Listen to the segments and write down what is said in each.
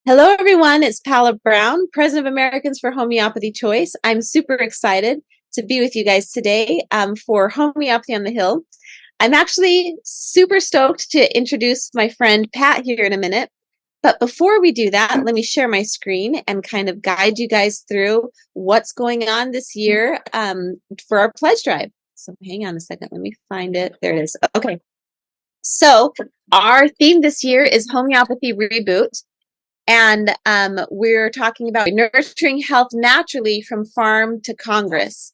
Hello, everyone. It's Paula Brown, President of Americans for Homeopathy Choice. I'm super excited to be with you guys today for Homeopathy on the Hill. I'm actually super stoked to introduce my friend Pat here in a minute. But before we do that, let me share my screen and kind of guide you guys through what's going on this year for our pledge drive. So hang on a second. Let me find it. There it is. Okay. So our theme this year is Homeopathy Reboot. And we're talking about nurturing health naturally from farm to Congress.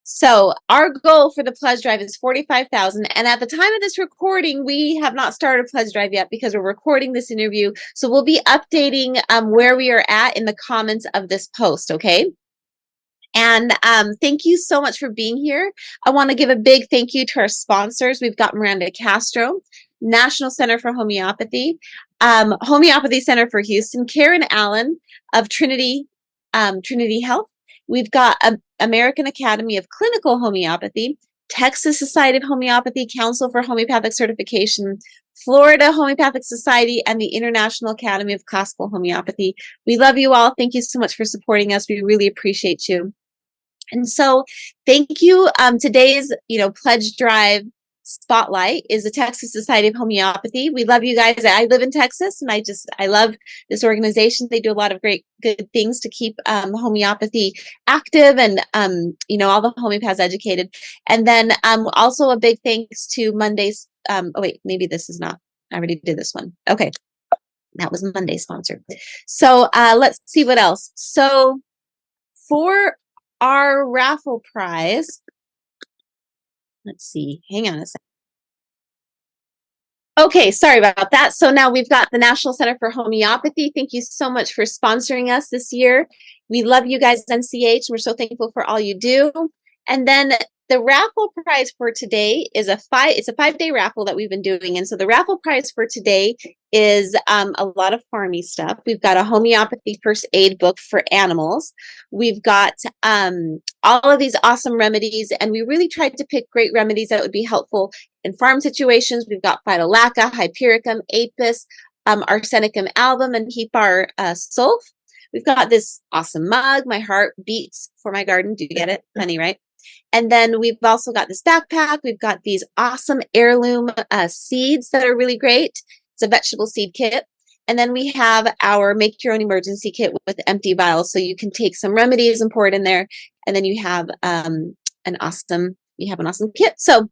So our goal for the pledge drive is 45,000. And at the time of this recording, we have not started a pledge drive yet because we're recording this interview. So we'll be updating where we are at in the comments of this post, okay? And thank you so much for being here. I want to give a big thank you to our sponsors. We've got Miranda Castro, National Center for Homeopathy, Homeopathy Center for Houston, Karen Allen of Trinity Health. We've got American Academy of Clinical Homeopathy, Texas Society of Homeopathy, Council for Homeopathic Certification, Florida Homeopathic Society, and the International Academy of Classical Homeopathy. We love you all. Thank you so much for supporting us. We really appreciate you. And so thank you. Today's, pledge drive spotlight is the Texas Society of Homeopathy. We love you guys. I live in Texas and I love this organization. They do a lot of good things to keep homeopathy active and, all the homeopaths educated. And then also a big thanks to Monday's, maybe this is not, I already did this one. Okay. That was Monday's sponsor. So let's see what else. So for our raffle prize, let's see, hang on a second. Okay, sorry about that. So now we've got the National Center for Homeopathy. Thank you so much for sponsoring us this year. We love you guys, NCH. We're so thankful for all you do. And then the raffle prize for today is a 5-day raffle that we've been doing. And so the raffle prize for today is a lot of farmy stuff. We've got a homeopathy first aid book for animals. We've got all of these awesome remedies, and we really tried to pick great remedies that would be helpful in farm situations. We've got Phytolacca, Hypericum, Apis, Arsenicum album, and Hepar sulf. We've got this awesome mug. My heart beats for my garden. Do you get it? Funny, right? And then we've also got this backpack. We've got these awesome heirloom seeds that are really great. It's a vegetable seed kit. And then we have our make your own emergency kit with empty vials. So you can take some remedies and pour it in there. And then you have an awesome kit. So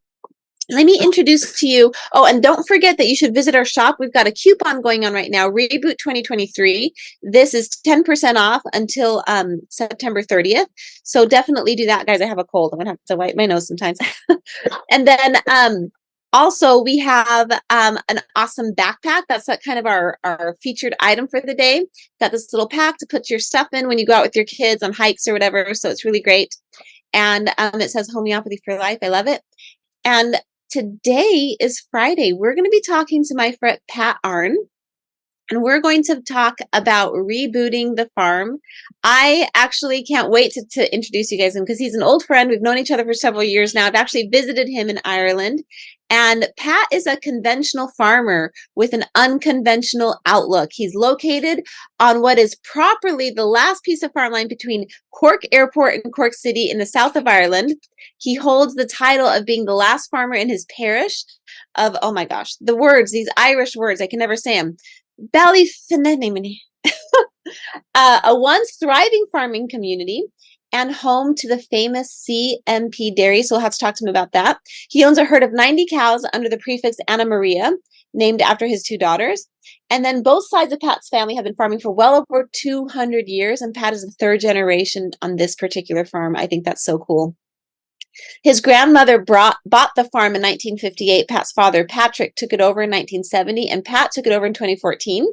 let me introduce to you. Oh, and don't forget that you should visit our shop. We've got a coupon going on right now, Reboot 2023. This is 10% off until September 30th. So definitely do that, guys. I have a cold. I'm going to have to wipe my nose sometimes. And then also we have an awesome backpack. That's kind of our featured item for the day. Got this little pack to put your stuff in when you go out with your kids on hikes or whatever. So it's really great. And it says Homeopathy for Life. I love it. And today is Friday. We're going to be talking to my friend Pat Aherne, and we're going to talk about rebooting the farm. I actually can't wait to introduce you guys to him because he's an old friend. We've known each other for several years now. I've actually visited him in Ireland. And Pat is a conventional farmer with an unconventional outlook. He's located on what is properly the last piece of farmland between Cork Airport and Cork City in the south of Ireland. He holds the title of being the last farmer in his parish of, oh my gosh, these Irish words, I can never say them. Ballyfinnemini, a once thriving farming community and home to the famous CMP dairy. So we'll have to talk to him about that. He owns a herd of 90 cows under the prefix Anna Maria, named after his 2 daughters. And then both sides of Pat's family have been farming for well over 200 years. And Pat is the 3rd generation on this particular farm. I think that's so cool. His grandmother bought the farm in 1958. Pat's father, Patrick, took it over in 1970, and Pat took it over in 2014.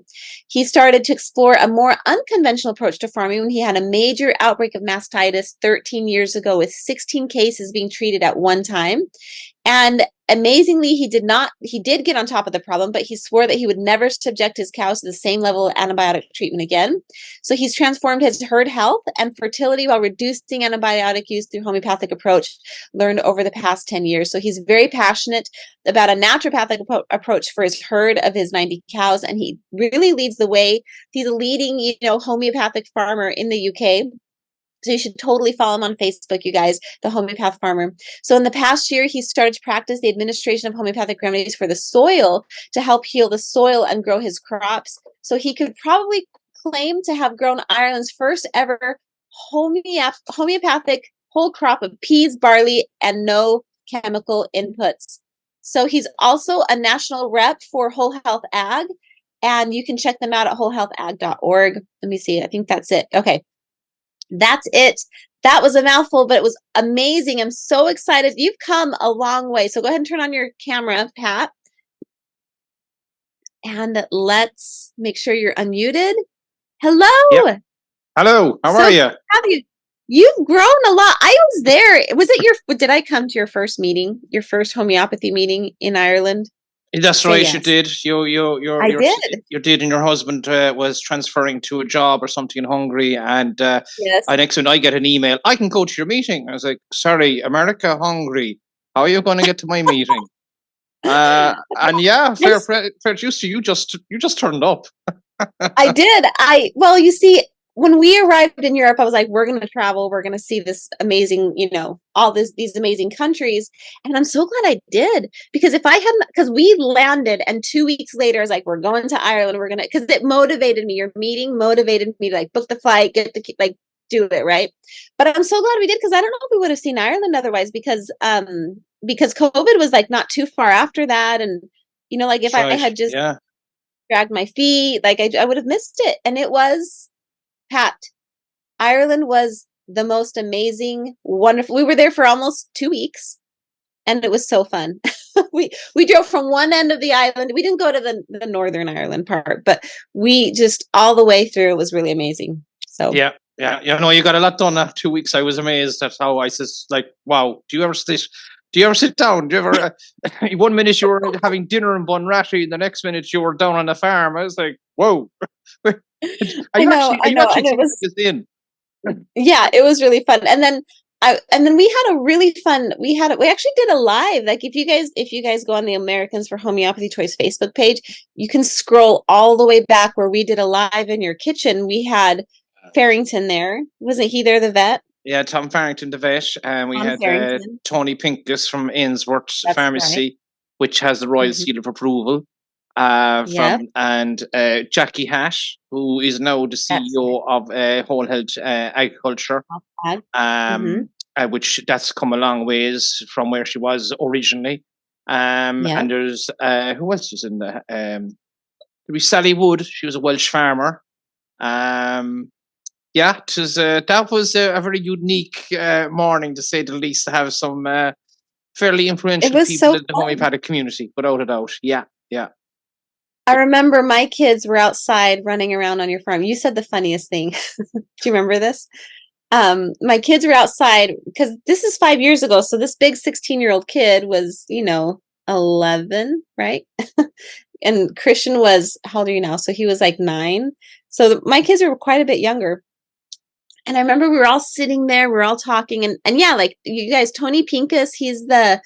He started to explore a more unconventional approach to farming when he had a major outbreak of mastitis 13 years ago with 16 cases being treated at one time. And amazingly, he did get on top of the problem, but he swore that he would never subject his cows to the same level of antibiotic treatment again. So he's transformed his herd health and fertility while reducing antibiotic use through homeopathic approach learned over the past 10 years. So he's very passionate about a naturopathic approach for his herd of his 90 cows. And he really leads the way. He's a leading, homeopathic farmer in the UK. So you should totally follow him on Facebook, you guys, the homeopath farmer. So in the past year, he started to practice the administration of homeopathic remedies for the soil to help heal the soil and grow his crops. So he could probably claim to have grown Ireland's first ever homeopathic whole crop of peas, barley, and no chemical inputs. So he's also a national rep for Whole Health Ag, and you can check them out at wholehealthag.org. Let me see. I think that's it. Okay. That's it. That was a mouthful, but it was amazing. I'm so excited. You've come a long way. So go ahead and turn on your camera, Pat. And let's make sure you're unmuted. Hello. Yep. Hello. How are you? Have you? You've grown a lot. I was there. Did I come to your first meeting, your first homeopathy meeting in Ireland? That's right. Yes. You did. I did. You did, and your husband was transferring to a job or something in Hungary, and yes. Next when I get an email, I can go to your meeting. I was like, sorry, America, Hungary. How are you going to get to my meeting? And yeah, fair use to you. You just turned up. I did. Well, you see, when we arrived in Europe, I was like, we're going to travel. We're going to see this amazing, all these amazing countries. And I'm so glad I did, because because we landed and 2 weeks later, I was like, we're going to Ireland. Because it motivated me. Your meeting motivated me to book the flight, do it. Right. But I'm so glad we did, because I don't know if we would have seen Ireland otherwise, because COVID was not too far after that. And, if I had just dragged my feet, I would have missed it. And it was, Pat, Ireland was the most amazing, wonderful. We were there for almost 2 weeks, and it was so fun. we drove from one end of the island. We didn't go to the Northern Ireland part, but we just all the way through. It was really amazing. So yeah. You got a lot done after 2 weeks. I was amazed at how wow. Do you ever sit down? Do you ever? 1 minute you were having dinner in Bunratty, the next minute you were down on a farm. I was like, whoa. I know. And it was yeah, it was really fun. And then we had a really fun. We actually did a live. If you guys go on the Americans for Homeopathy Choice Facebook page, you can scroll all the way back where we did a live in your kitchen. We had Farrington there. Wasn't he there, the vet? Yeah, Tom Farrington, the vet. And we had Tony Pincus from Ainsworth Pharmacy, which has the Royal Seal of Approval. And Jackie Hash, who is now the CEO of Whole Health Agriculture, which that's come a long ways from where she was originally. And there's who else was in there? There was Sally Wood. She was a Welsh farmer. That was a very unique morning, to say the least, to have some fairly influential people in the homeopathic community, without a doubt. Yeah. I remember my kids were outside running around on your farm. You said the funniest thing. Do you remember this? My kids were outside, because this is 5 years ago. So this big 16-year-old kid was, 11, right? And Christian was, how old are you now? So he was 9. So my kids were quite a bit younger. And I remember we were all sitting there, we were all talking, and you guys, Tony Pincus, he's the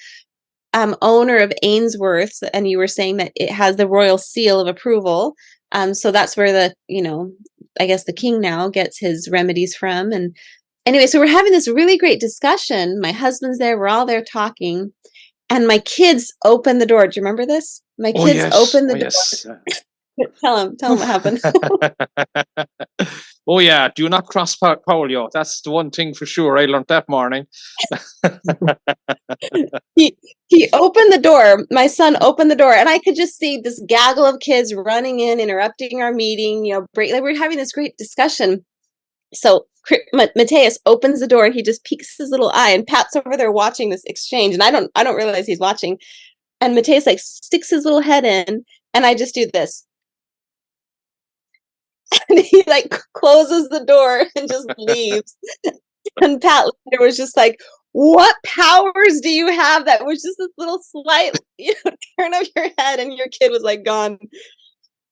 owner of Ainsworth, and you were saying that it has the Royal Seal of Approval. So that's where I guess the king now gets his remedies from. And anyway, so we're having this really great discussion. My husband's there, we're all there talking, and my kids open the door. Do you remember this? My kids opened the door. Yes. Tell him what happened. Oh yeah, do not cross polio. That's the one thing for sure I learned that morning. He opened the door. My son opened the door, and I could just see this gaggle of kids running in, interrupting our meeting. We're having this great discussion. So Mateus opens the door, and he just peeks his little eye, and Pat's over there watching this exchange, and I don't realize he's watching. And Mateus sticks his little head in, and I just do this. And he closes the door and just leaves. And Pat was just like, what powers do you have? That was just this little slight turn of your head and your kid was like gone.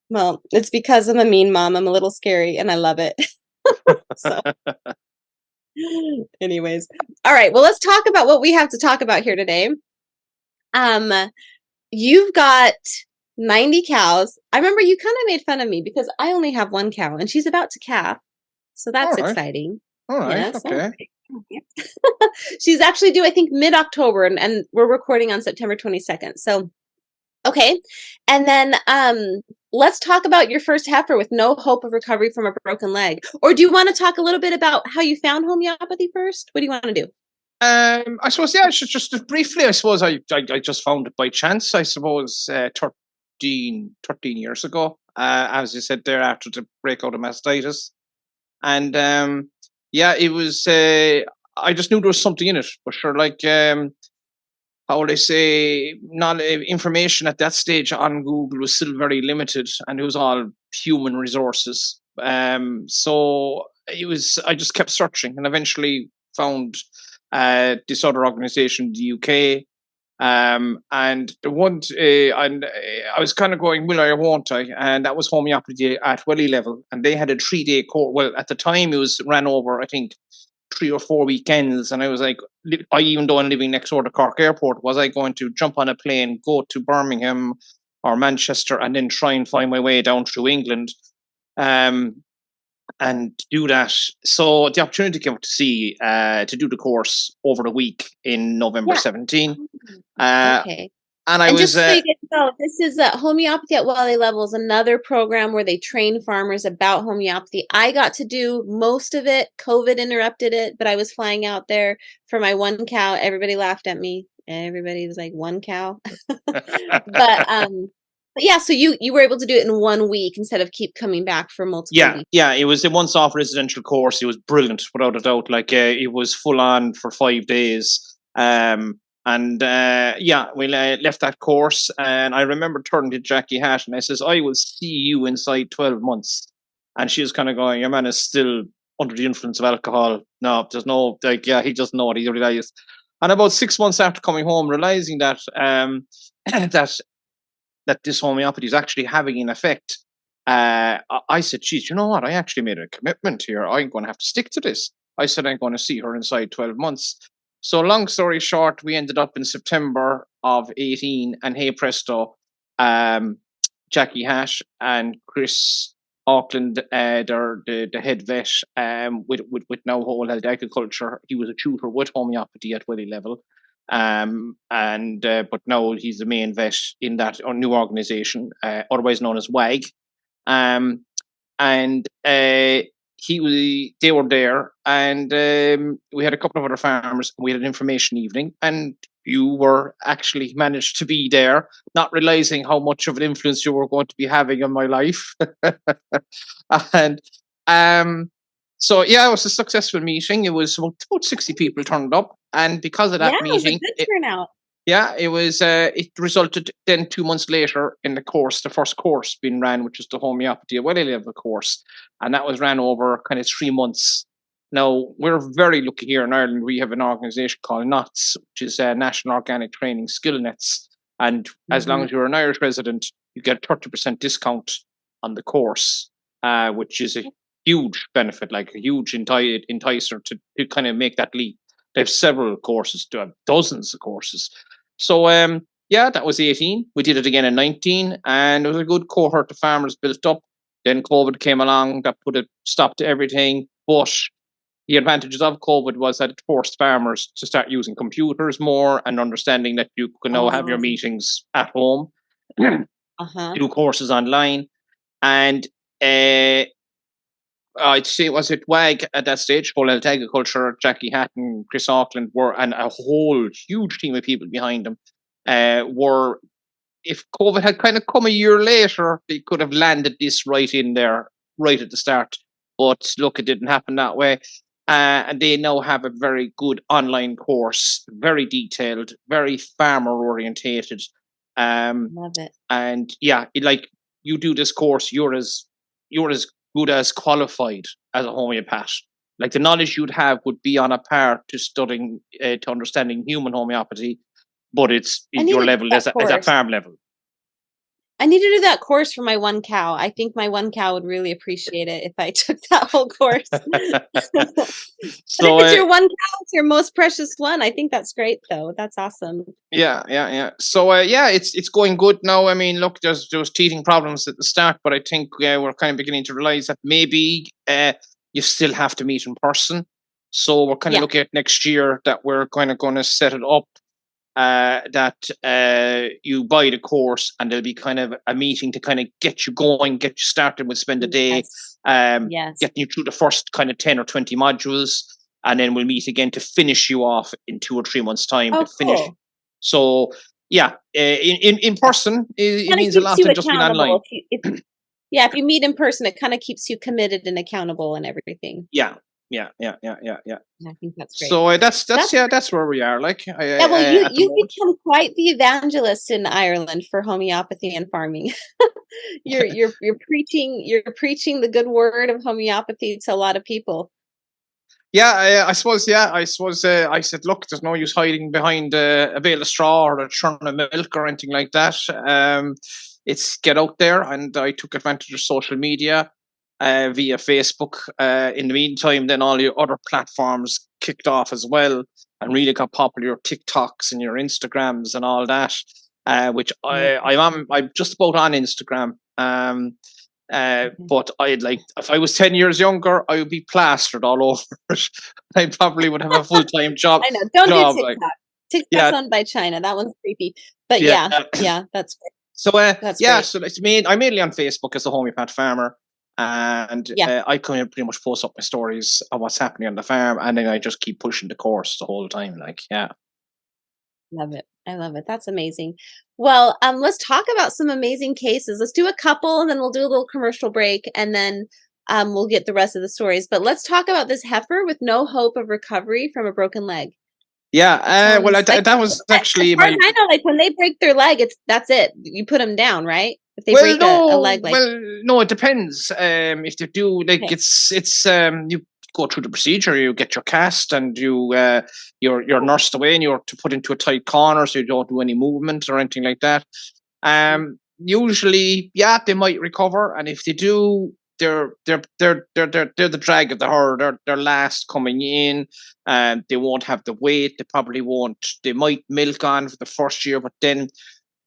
Well, it's because I'm a mean mom. I'm a little scary and I love it. So anyways, all right, well, let's talk about what we have to talk about here today. You've got 90 cows. I remember you kind of made fun of me because I only have one cow and she's about to calf. So that's exciting. All right. Yes, okay. She's actually due, I think, mid-October, and we're recording on September 22nd. So, okay. And then let's talk about your first heifer with no hope of recovery from a broken leg. Or do you want to talk a little bit about how you found homeopathy first? What do you want to do? I suppose, yeah, just briefly, I suppose I just found it by chance, I suppose, 13 years ago, as you said there, after the breakout of mastitis. And yeah, it was, I just knew there was something in it, but sure, like, how would I say, not information at that stage on Google was still very limited, and it was all human resources. So it was, I just kept searching and eventually found this other organization in the UK. And the one, and I was kind of going, will I or won't I? And that was homeopathy at Welly level. And they had a 3-day course. Well, at the time, it was ran over, I think, 3 or 4 weekends. And I was like, even though I'm living next door to Cork Airport, was I going to jump on a plane, go to Birmingham or Manchester, and then try and find my way down through England? And do that. So the opportunity came to see to do the course over the week in November 17. Okay. And I was just so you get to know, this is Homeopathy at Wally Level is another program where they train farmers about homeopathy. I got to do most of it. COVID interrupted it, but I was flying out there for my one cow. Everybody laughed at me. Everybody was like, one cow. But yeah, so you were able to do it in 1 week instead of keep coming back for multiple weeks. Yeah, it was a once-off residential course. It was brilliant, without a doubt. Like, it was full on for 5 days. And yeah, we left that course, and I remember turning to Jackie Hash and I says, I will see you inside 12 months. And she was kind of going, your man is still under the influence of alcohol. No, there's no, like, yeah, he doesn't know what he realized. And about 6 months after coming home, realizing that that this homeopathy is actually having an effect, I said, geez, you know what? I actually made a commitment here. I'm going to have to stick to this. I said, I'm going to see her inside 12 months. So long story short, we ended up in September of 18, and hey presto, Jackie Hash and Chris Auckland, they're the head vet with now Whole Health Agriculture. He was a tutor with homeopathy at Welly level. But now he's the main vet in that new organization, otherwise known as WAG. They were there, and we had a couple of other farmers. We had an information evening, and you were actually managed to be there, not realizing how much of an influence you were going to be having on my life. And so yeah, it was a successful meeting. It was about 60 people turned up, and because of that meeting, it was a good turnout. Yeah, it was. It resulted then 2 months later in the course, the first course being ran, which was the homeopathy at Welly level course, and that was ran over kind of 3 months. Now we're very lucky here in Ireland. We have an organisation called NOTS, which is National Organic Training Skill Nets, and as long as you're an Irish resident, you get a 30% discount on the course, which is a huge benefit, like a huge enticer to kind of make that leap. They have several courses, dozens of courses. So yeah, that was 18. We did it again in 19, and it was a good cohort of farmers built up. Then COVID came along, that put a stop to everything. But the advantages of COVID was that it forced farmers to start using computers more and understanding that you can now have your meetings at home, do courses online. And I'd say, was it WAG at that stage, Whole Health Agriculture, Jackie Hatton, Chris Auckland and a whole huge team of people behind them were, if COVID had kind of come a year later, they could have landed this right in there, right at the start. But look, it didn't happen that way. And they now have a very good online course, very detailed, very farmer orientated. Love it. And yeah, like, you do this course, you're as good as qualified as a homeopath. Like the knowledge you'd have would be on a par to studying, to understanding human homeopathy, but it's your level as a farm level. I need to do that course for my one cow. I think my one cow would really appreciate it if I took that whole course. So but if it's your one cow, it's your most precious one. I think that's great, though. That's awesome. Yeah. So it's going good now. I mean, look, there was teething problems at the start, but I think we're kind of beginning to realize that maybe you still have to meet in person. So we're kind of looking at next year that we're kind of going to set it up. That you buy the course and there'll be kind of a meeting to kind of get you going, get you started with spend a day, getting you through the first kind of 10 or 20 modules, and then we'll meet again to finish you off in 2 or 3 months time to finish. Cool. So in person it means a lot than just being online. If you meet in person, it kind of keeps you committed and accountable and everything. Yeah. I think that's great. So that's where we are. Like, you become quite the evangelist in Ireland for homeopathy and farming. you're preaching the good word of homeopathy to a lot of people. Yeah, I suppose. I said, look, there's no use hiding behind a bale of straw or a churn of milk or anything like that. It's get out there, and I took advantage of social media. Via Facebook. In the meantime, then all your other platforms kicked off as well and really got popular. Your TikToks and your Instagrams and all that, which I'm just about on Instagram. But if I was 10 years younger, I would be plastered all over it. I probably would have a full-time job. I know. Don't do TikTok. TikTok's owned by China. That one's creepy. But that's great. So so it's I'm mainly on Facebook as a homeopath farmer. And I kind of pretty much post up my stories of what's happening on the farm, and then I just keep pushing the course the whole time. Love it. I love it. That's amazing. Well, let's talk about some amazing cases. Let's do a couple, and then we'll do a little commercial break, and then we'll get the rest of the stories. But let's talk about this heifer with no hope of recovery from a broken leg. Yeah, that was actually as far as I know, like when they break their leg, that's it. You put them down, right? If they break a leg, no, it depends. If they do, it's you go through the procedure, you get your cast, and you're nursed away, and you're to put into a tight corner so you don't do any movement or anything like that. Usually, they might recover, and if they do, they're the drag of the herd. They're last coming in, and they won't have the weight. They probably won't. They might milk on for the first year, but then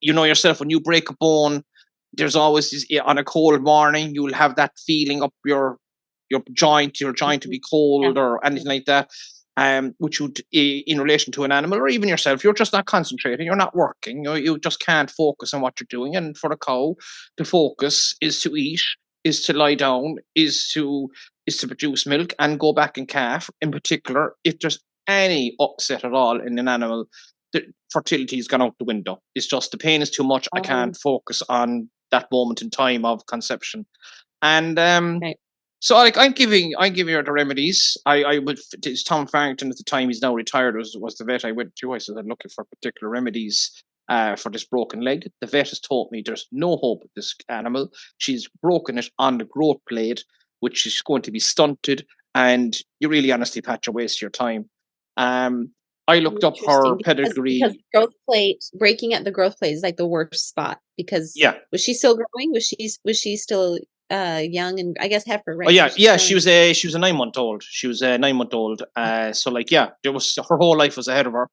you know yourself, when you break a bone, there's always this, on a cold morning, you'll have that feeling up your joint to be cold or anything like that. Which would, in relation to an animal or even yourself, you're just not concentrating, you're not working, you just can't focus on what you're doing. And for the cow, to focus is to eat, is to lie down, is to produce milk and go back and calf. In particular, if there's any upset at all in an animal, the fertility has gone out the window. It's just the pain is too much. I can't focus on that moment in time of conception. And so I'm giving her the remedies. I would, it's Tom Farrington at the time, he's now retired, was the vet I went to. I said, I'm looking for particular remedies for this broken leg. The vet has told me there's no hope with this animal. She's broken it on the growth plate, which is going to be stunted, and you really honestly, Pat, you're wasting your time. I looked up her pedigree. Because growth plate, breaking at the growth plate is like the worst spot, because was she still growing? Was she still young, and I guess heifer, right? Oh yeah, she was a 9-month-old. She was a 9-month-old. So there was, her whole life was ahead of her.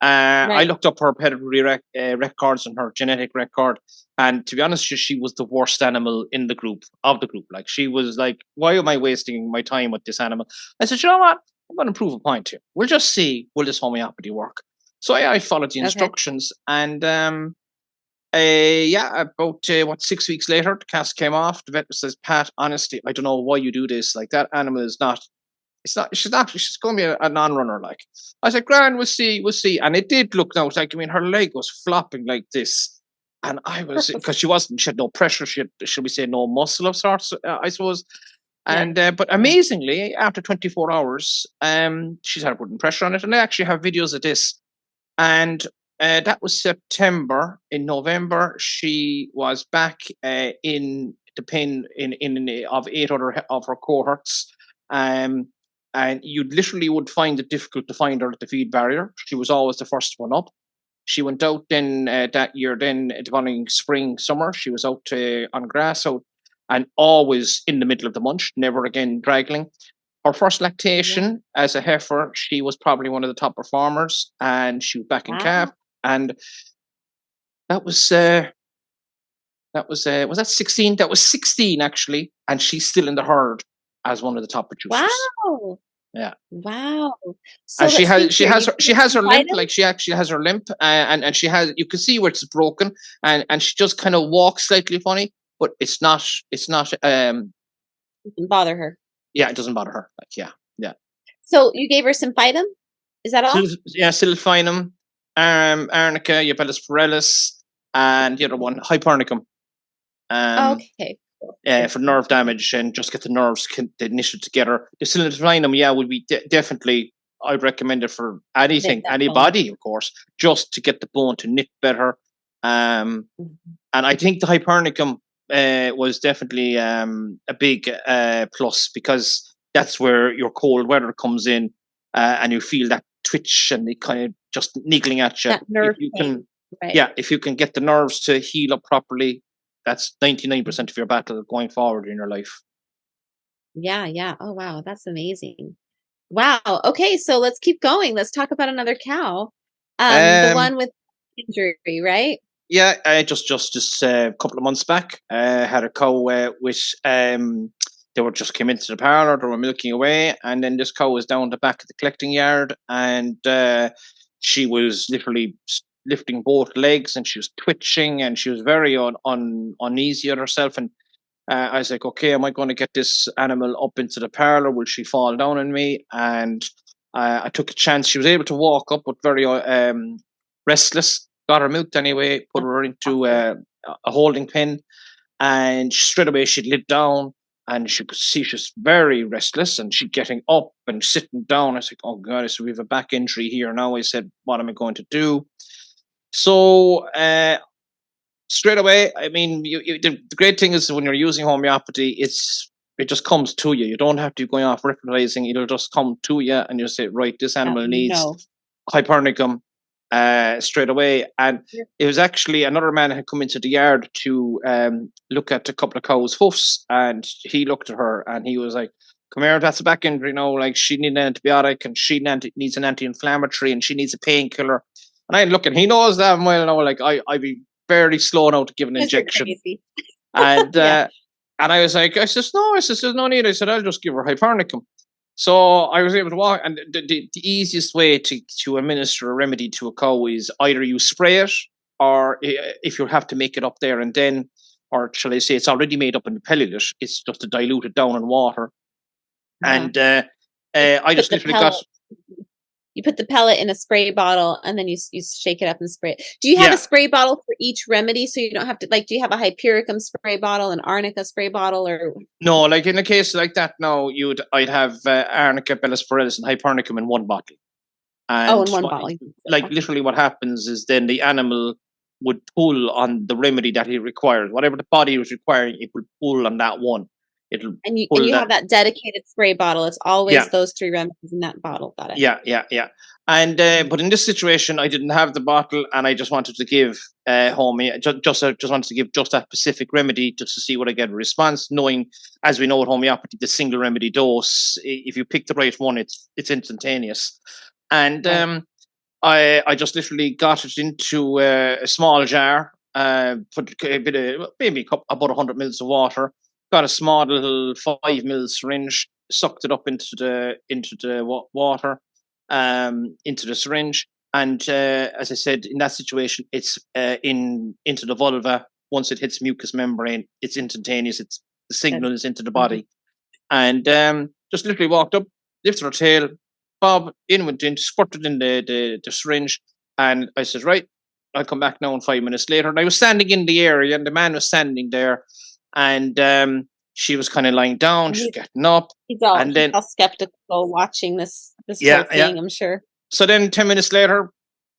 I looked up her pedigree records and her genetic record, and to be honest, she was the worst animal in the group. Like, she was like, why am I wasting my time with this animal? I said, you know what? I'm going to prove a point here. We'll just see, will this homeopathy work? So I followed the instructions, and about 6 weeks later, the cast came off. The vet says, Pat, honestly, I don't know why you do this. Like, that animal is not. She's going to be a non-runner. Like, I said, grand, we'll see. And it did look now like, I mean, her leg was flopping like this, and I was, because she had no pressure. She had, should we say, no muscle of sorts, I suppose. And but amazingly, after 24 hours, she's had putting pressure on it, and I actually have videos of this. And that was September. In November, she was back in the pen of 8 other of her cohorts. and you literally would find it difficult to find her at the feed barrier. She was always the first one up. She went out then that year, then the following spring, summer, she was out on grass out, and always in the middle of the munch, never again draggling. Her first lactation as a heifer, she was probably one of the top performers, and she was back in calf, and that was that 16? That was 16 actually, and she's still in the herd as one of the top producers. Wow. Yeah. Wow. So and she has her limp, like she actually has her limp, and she has, you can see where it's broken, and she just kind of walks slightly funny, but it's not it doesn't bother her. Yeah, it doesn't bother her. Like yeah. So you gave her Symphytum? Is that all? Symphytum, Arnica, Eubellus forellus, and the other one, Hypernicum. Okay. For nerve damage and just get the nerves initially together. The Symphytum, would be definitely, I'd recommend it for anything, anybody, of course, just to get the bone to knit better. And I think the Hypernicum was definitely a big plus, because that's where your cold weather comes in, and you feel that twitch and it kind of just niggling at you. That nerve pain. If you can get the nerves to heal up properly, that's 99% of your battle going forward in your life. Yeah. Oh, wow. That's amazing. Wow. Okay. So let's keep going. Let's talk about another cow. The one with injury, right? Yeah. I just a couple of months back, had a cow which they were just came into the parlour, they were milking away, and then this cow was down the back of the collecting yard, and she was literally lifting both legs, and she was twitching, and she was very uneasy on herself. And I was like, okay, am I going to get this animal up into the parlour? Will she fall down on me? And I took a chance. She was able to walk up, but very restless. Got her milked anyway, put her into a holding pen, and straight away she'd lit down, and she could see she's very restless, and she's getting up and sitting down. I was like, oh God, so we have a back injury here now. I said, what am I going to do? So straight away, I mean, the great thing is when you're using homeopathy, it just comes to you. You don't have to go off reprising. It'll just come to you, and you say, right, this animal needs Hypernicum straight away. And it was actually another man had come into the yard to look at a couple of cows' hoofs, and he looked at her and he was like, come here, that's a back injury, like she needs an antibiotic, and she needs an anti-inflammatory, and she needs a painkiller. And I look, and he knows that well, like I'd be fairly slow now to give an injection. And and I was like, I says, there's no need. I said, I'll just give her Hypernicum. So I was able to walk, and the easiest way to administer a remedy to a cow is either you spray it, or if you have to make it up there and then, or shall I say it's already made up in the pellet, it's just to dilute it down in water. And I just literally got... You put the pellet in a spray bottle, and then you shake it up and spray it. Do you have a spray bottle for each remedy, so you don't have to, like, do you have a Hypericum spray bottle, an Arnica spray bottle, or? No, like in a case like that, no, I'd have Arnica, Bellus forellus, and Hypernicum in one bottle. And in one bottle. Like literally what happens is then the animal would pull on the remedy that he requires. Whatever the body was requiring, it would pull on that one. And you have that dedicated spray bottle. It's always those three remedies in that bottle. Got it. Yeah. And but in this situation, I didn't have the bottle, and I just wanted to give just wanted to give just that specific remedy just to see what I get a response. Knowing, as we know with homeopathy, the single remedy dose, if you pick the right one, it's instantaneous. And I just literally got it into a small jar, put a bit of about 100 mils of water. Got a small little 5 ml syringe, sucked it up into the water, into the syringe, and as I said, in that situation, it's into the vulva. Once it hits mucous membrane, it's instantaneous. The signal is into the body, and just literally walked up, lifted her tail, Bob went in, squirted in the syringe, and I said, right, I'll come back now in 5 minutes later. And I was standing in the area, and the man was standing there. And she was kind of lying down. She's getting up. He's all skeptical watching this whole thing, I'm sure. So then 10 minutes later,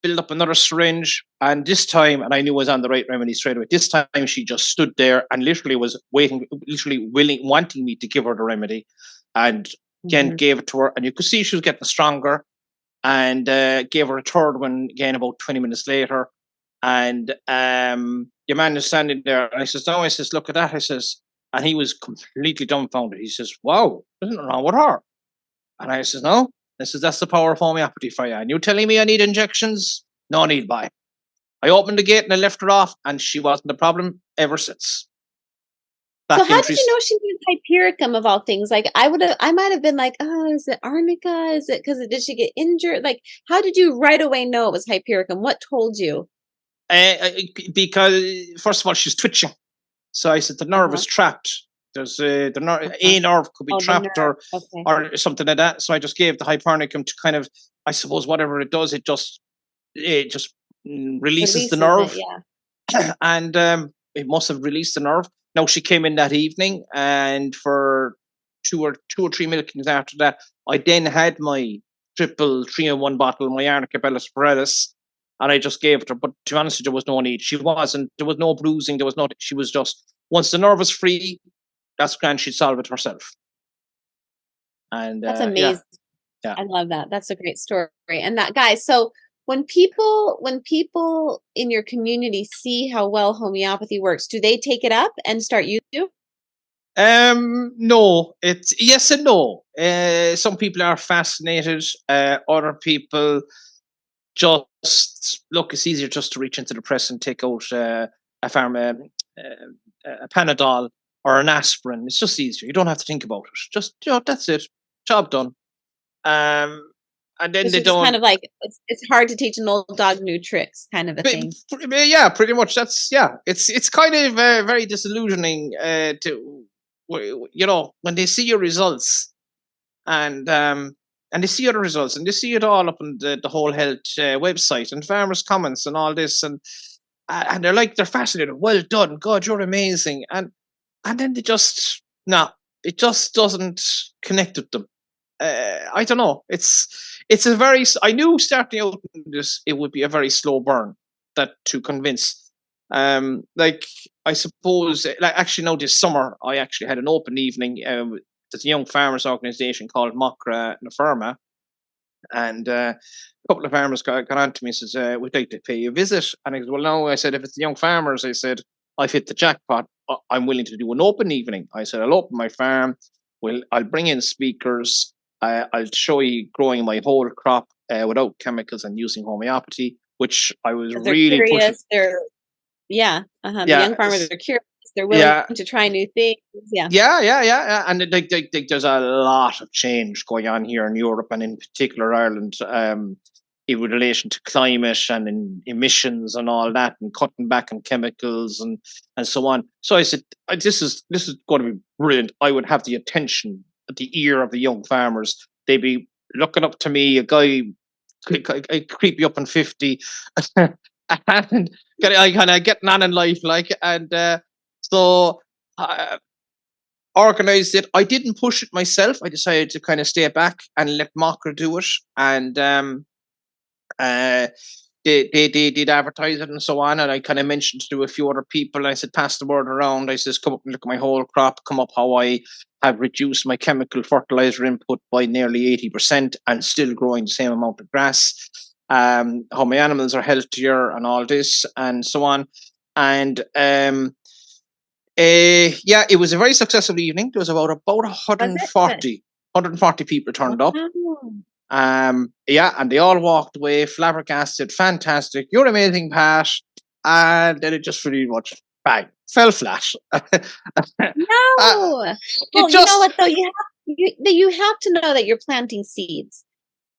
filled up another syringe. And this time, and I knew I was on the right remedy straight away, this time she just stood there and literally was waiting, wanting me to give her the remedy. And again, gave it to her, and you could see she was getting stronger, and gave her a third one again about 20 minutes later. And your man is standing there, and I says, no, I says, look at that. I says, and he was completely dumbfounded. He says, wow, there's nothing wrong with her. And I says, no. I says, that's the power of homeopathy for you. And you're telling me I need injections? No need, bye. I opened the gate and I left her off, and she wasn't a problem ever since. So how did you know she used hypericum of all things? Like I might have been like, oh, is it arnica? Is it did she get injured? Like, how did you right away know it was hypericum? What told you? Because first of all, she's twitching. So I said the nerve is trapped. There's a nerve could be trapped or something like that. So I just gave the hypericum to kind of, I suppose, whatever it does, it just releases the nerve. And it must have released the nerve. Now she came in that evening, and for two or three milkings after that, I then had my triple 3-in-1 bottle, my Arnica Bellus Paredes, and I just gave it to her. But to be honest, there was no need. There was no bruising. There was nothing. She was just, once the nerve was free, that's grand. She'd solve it herself. And that's amazing. Yeah. I love that. That's a great story. And that, guys, so when people in your community see how well homeopathy works, do they take it up and start using it? No, it's yes and no. Some people are fascinated. Other people just look. It's easier just to reach into the press and take out a Panadol or an aspirin. It's just easier. You don't have to think about it. Just that's it. Job done. And then they don't. Kind of like it's hard to teach an old dog new tricks, kind of a thing. Yeah, pretty much. It's kind of very disillusioning to when they see your results, and they see other results, and they see it all up on the Whole Health website and farmers' comments and all this, and they're fascinated. Well done, God, you're amazing, and then it just doesn't connect with them. I don't know. It's a very. I knew starting out in this, it would be a very slow burn that to convince. Like I suppose, actually, no. This summer, I actually had an open evening. There's a young farmers organisation called Macra na Firma, and a couple of farmers got on to me and says, "We'd like to pay you a visit." And I said, "Well, no." I said, "If it's the young farmers," I said, "I've hit the jackpot. I'm willing to do an open evening." I said, "I'll open my farm. I'll bring in speakers. I'll show you growing my whole crop without chemicals and using homeopathy," which I was really curious. The young farmers are curious. They're willing to try new things. Yeah. And there's a lot of change going on here in Europe and in particular Ireland, in relation to climate and in emissions and all that, and cutting back on chemicals and so on. So I said, this is going to be brilliant. I would have the attention, the ear of the young farmers. They'd be looking up to me, a guy creepy up in 50, and I kind of getting on in life, like, and so I organized it. I didn't push it myself. I decided to kind of stay back and let Macra do it, and they did advertise it and so on, and I kind of mentioned to a few other people. I said, pass the word around. I says, come up and look at my whole crop, come up how I have reduced my chemical fertilizer input by nearly 80% and still growing the same amount of grass, how my animals are healthier and all this and so on. And it was a very successful evening. There was about 140 people turned up. And they all walked away flabbergasted. Fantastic, you're amazing, Pat. And then it just pretty much bang, fell flat. No. You know what though? You have to know that you're planting seeds,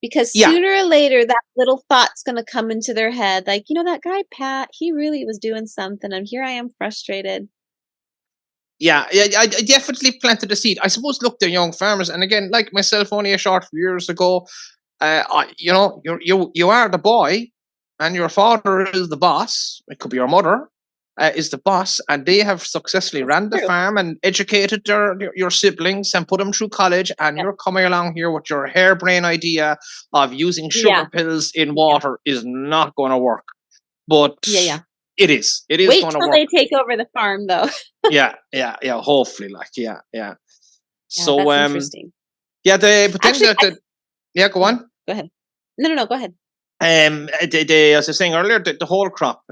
because sooner or later that little thought's going to come into their head. Like, that guy Pat, he really was doing something, and here I am frustrated. Yeah, I definitely planted a seed. I suppose, look, they're young farmers, and again, like myself, only a short few years ago, you are the boy, and your father is the boss. It could be your mother is the boss, and they have successfully ran the farm and educated your siblings and put them through college, and you're coming along here with your harebrained idea of using sugar pills in water is not going to work. But it is. It is. Wait till they take over the farm, though. yeah. Hopefully, So that's interesting. Yeah, but Actually, then yeah, go on. Go ahead. No, go ahead. As I was saying earlier, the whole crop.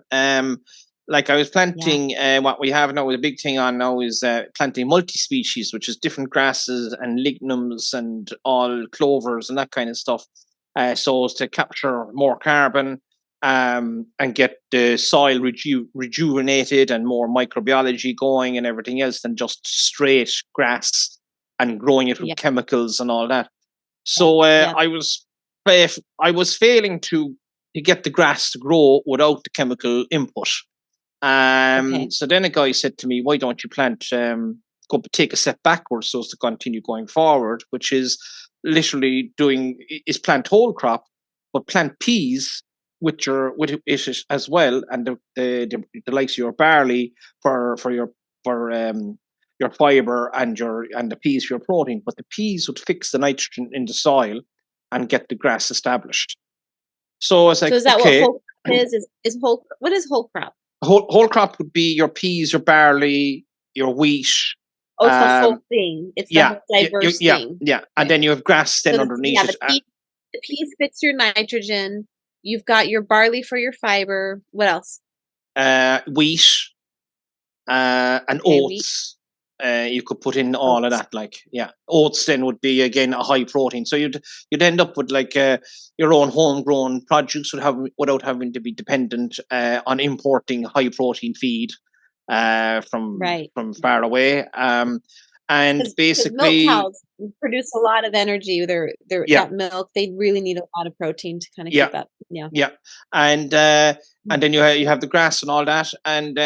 Like I was planting, what we have now, the big thing on now is planting multi-species, which is different grasses and lignums and all clovers and that kind of stuff. So as to capture more carbon and get the soil rejuvenated and more microbiology going and everything else than just straight grass and growing it with chemicals and all that. So I was failing to get the grass to grow without the chemical input. So then a guy said to me, "Why don't you take a step backwards so as to continue going forward?" Which is literally plant whole crop, but plant peas with it as well, and the likes of your barley for your fiber and the peas for your protein. But the peas would fix the nitrogen in the soil and get the grass established. So it's like, so is that what whole crop is? What is whole crop? Whole crop would be your peas, your barley, your wheat. Oh, it's the whole thing. It's the whole diverse thing. Yeah. And then you have grass then underneath it. The peas fix your nitrogen. You've got your barley for your fiber. What else? Wheat and oats. You could put in all of that, oats then would be again a high protein. So you'd end up with your own homegrown produce without having to be dependent on importing high protein feed from far away. And basically, milk cows produce a lot of energy. That milk, they really need a lot of protein to kind of keep up. Yeah. And then you have the grass and all that, and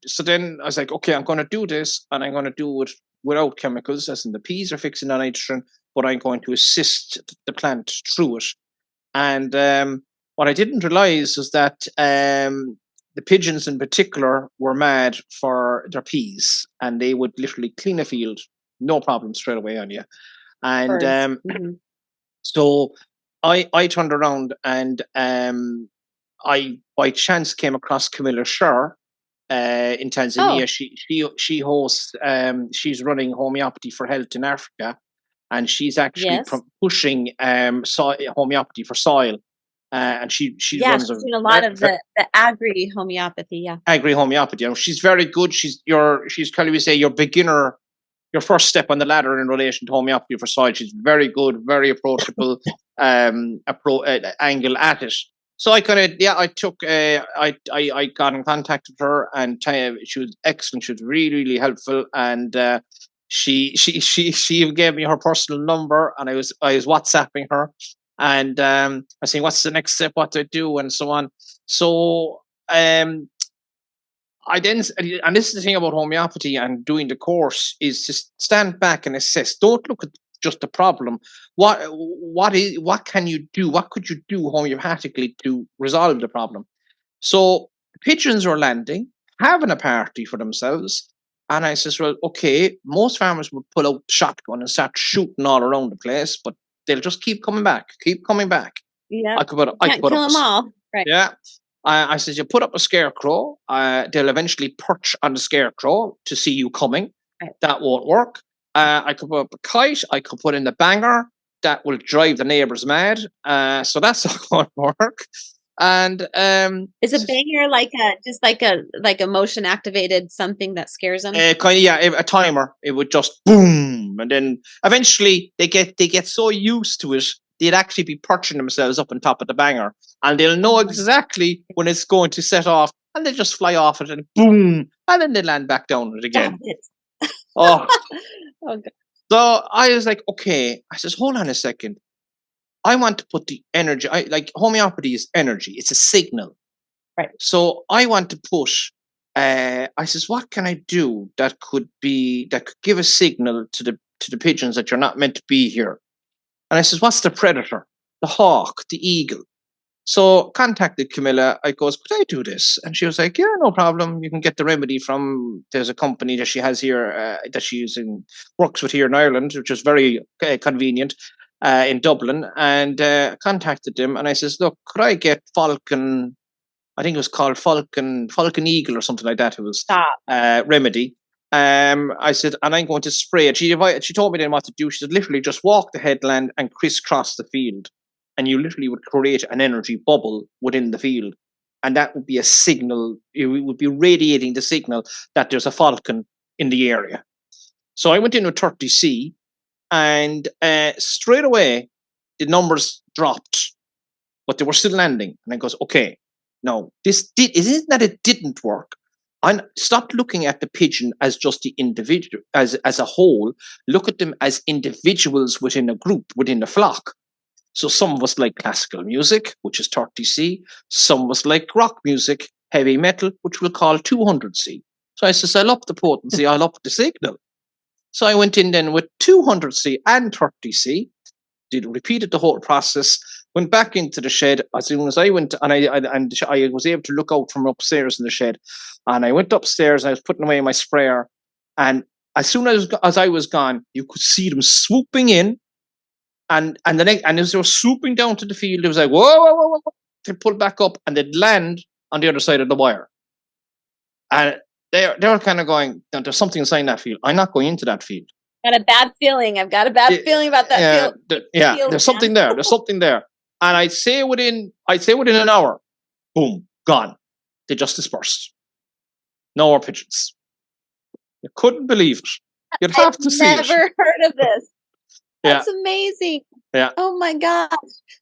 so then I was like, okay, I'm going to do this, and I'm going to do it without chemicals, as in the peas are fixing the nitrogen, but I'm going to assist the plant through it. And what I didn't realize was that the pigeons in particular were mad for their peas, and they would literally clean a field, no problem, straight away on you. And so I turned around and I by chance came across Camilla Scher in Tanzania. She hosts. She's running Homeopathy for Health in Africa, and she's actually pushing homeopathy for soil. And she runs she's doing a lot of the agri homeopathy. Agri homeopathy. She's very good. She's kind of, we say, your first step on the ladder in relation to homeopathy for soil. She's very good, very approachable angle at it. So I got in contact with her, and she was excellent. She was really, really helpful, and she gave me her personal number, and I was WhatsApping her, and I was saying, what's the next step, what to do, and so on. So and this is the thing about homeopathy and doing the course, is to stand back and assess. Don't look at just the problem. What can you do? What could you do homeopathically to resolve the problem? So pigeons are landing, having a party for themselves, and I says, well, okay, most farmers would pull out the shotgun and start shooting all around the place, but they'll just keep coming back. Yeah, I could kill them all. Right. Yeah. I said, you put up a scarecrow, they'll eventually perch on the scarecrow to see you coming. Right. That won't work. I could put up a kite, I could put in the banger, that will drive the neighbors mad. So that's not going to work. And is a banger like a motion activated something that scares them? A timer. It would just boom, and then eventually they get so used to it, they'd actually be perching themselves up on top of the banger, and they'll know exactly when it's going to set off, and they just fly off it and boom, and then they land back down it again. Oh. God. So I was like, okay. I says, hold on a second. I want to put the energy. Homeopathy is energy. It's a signal. Right. So I want to push. I says, what can I do that could give a signal to the pigeons that you're not meant to be here? And I says, what's the predator? The hawk, the eagle. So contacted Camilla. I goes, could I do this? And she was like, yeah, no problem. You can get the remedy from, there's a company that she has here that she works with here in Ireland, which is very convenient in Dublin. And contacted them. And I says, look, could I get Falcon? I think it was called Falcon Eagle or something like that. It was remedy. I said, and I'm going to spray it. She told me then what to do. She said, literally just walk the headland and crisscross the field. And you literally would create an energy bubble within the field. And that would be a signal. It would be radiating the signal that there's a falcon in the area. So I went in with 30C, and straight away, the numbers dropped, but they were still landing. And I goes, okay, no, isn't that it didn't work. I stopped looking at the pigeon as just the individual, as a whole. Look at them as individuals within a group, within a flock. So some of us like classical music, which is 30C. Some of us like rock music, heavy metal, which we'll call 200C. So I says, I'll up the potency, I'll up the signal. So I went in then with 200C and 30C, repeated the whole process, went back into the shed. As soon as I went, and I was able to look out from upstairs in the shed, and I went upstairs and I was putting away my sprayer, and as soon as I was gone, you could see them swooping in, and as they were swooping down to the field, it was like, whoa, whoa, whoa, whoa. They'd pull back up and they'd land on the other side of the wire. And they were kind of going, there's something inside that field. I'm not going into that field. Got a bad feeling. I've got a bad feeling about that field. There's something there. There's something there. And I'd say within an hour, boom, gone. They just dispersed. No more pigeons. You couldn't believe it. You'd have to see it. I've never heard of this. That's amazing. Yeah. Oh my gosh.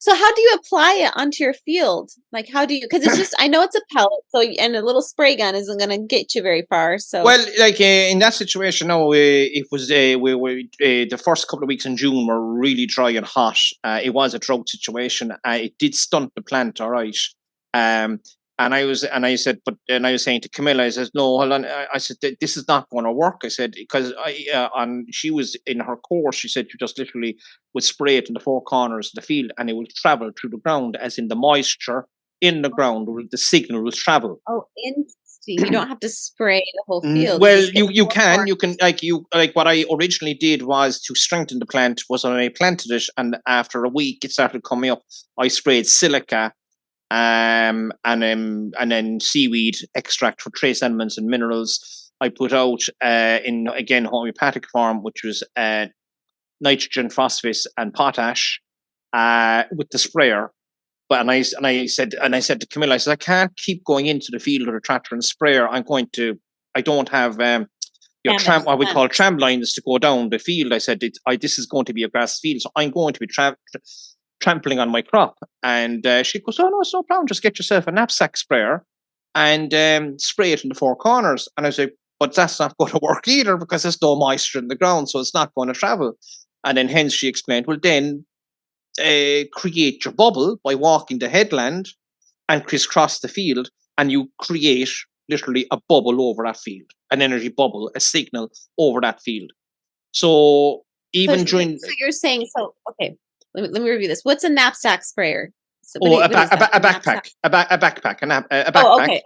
So how do you apply it onto your field? Like, how do you, because it's just, I know it's a pellet, so, and a little spray gun isn't going to get you very far. So, well, like in that situation, no, it was, the first couple of weeks in June were really dry and hot. It was a drought situation. It did stunt the plant, all right. And I was saying to Camilla, I said, no, hold on. I said, this is not going to work. I said, because she was in her course, she said, you just literally would spray it in the four corners of the field and it will travel through the ground, as in the moisture in the ground, the signal will travel. Oh, interesting. You don't have to spray the whole field. Well, you can, like what I originally did was to strengthen the plant was when I planted it, and after a week it started coming up. I sprayed silica, and then seaweed extract for trace elements and minerals. I put out in again homeopathic form, which was nitrogen, phosphorus, and potash with the sprayer. But and I said to Camilla, I said, I can't keep going into the field with a tractor and sprayer. I don't have what we call tram lines to go down the field. I said, this is going to be a grass field, so I'm going to be trampling on my crop. And she goes, oh no, it's no problem. Just get yourself a knapsack sprayer and spray it in the four corners. And I said, but that's not going to work either because there's no moisture in the ground, so it's not going to travel. And then hence she explained, well then create your bubble by walking the headland and crisscross the field, and you create literally a bubble over that field, an energy bubble, a signal over that field. So even during... So you're saying, okay. Let me review this. What's a knapsack sprayer? So a backpack. A backpack. Oh, okay.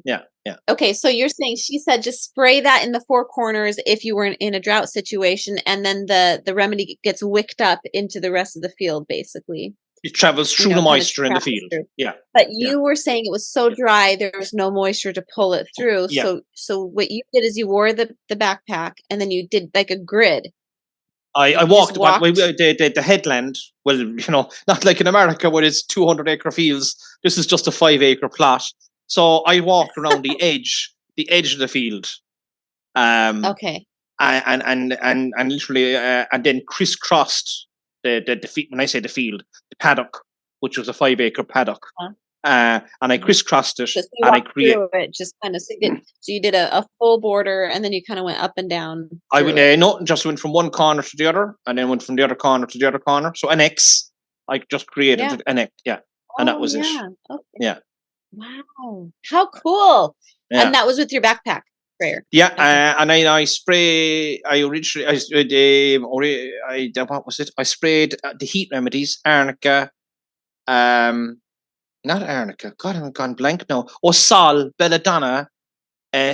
Yeah. Okay, so you're saying she said just spray that in the four corners if you were in a drought situation, and then the remedy gets wicked up into the rest of the field, basically. It travels through the moisture in the field. Yeah. But you were saying it was so dry there was no moisture to pull it through. Yeah. So what you did is you wore the backpack, and then you did like a grid. I walked the headland. Well, not like in America where it's 200-acre fields. This is just a 5-acre plot. So I walked around the edge of the field. Okay. And literally, and then crisscrossed the field. When I say the field, the paddock, which was a 5-acre paddock. Uh-huh. And I crisscrossed it, and I created it. Just kind of so you did a full border, and then you kind of went up and down. I went just went from one corner to the other, and then went from the other corner to the other corner. So an X, I just created an X, and that was it. Okay. Yeah. Wow, how cool! Yeah. And that was with your backpack sprayer. Yeah, okay. And I spray. I originally what was it? I sprayed the heat remedies, arnica, not arnica. God, I'm gone blank now. Or sol, belladonna,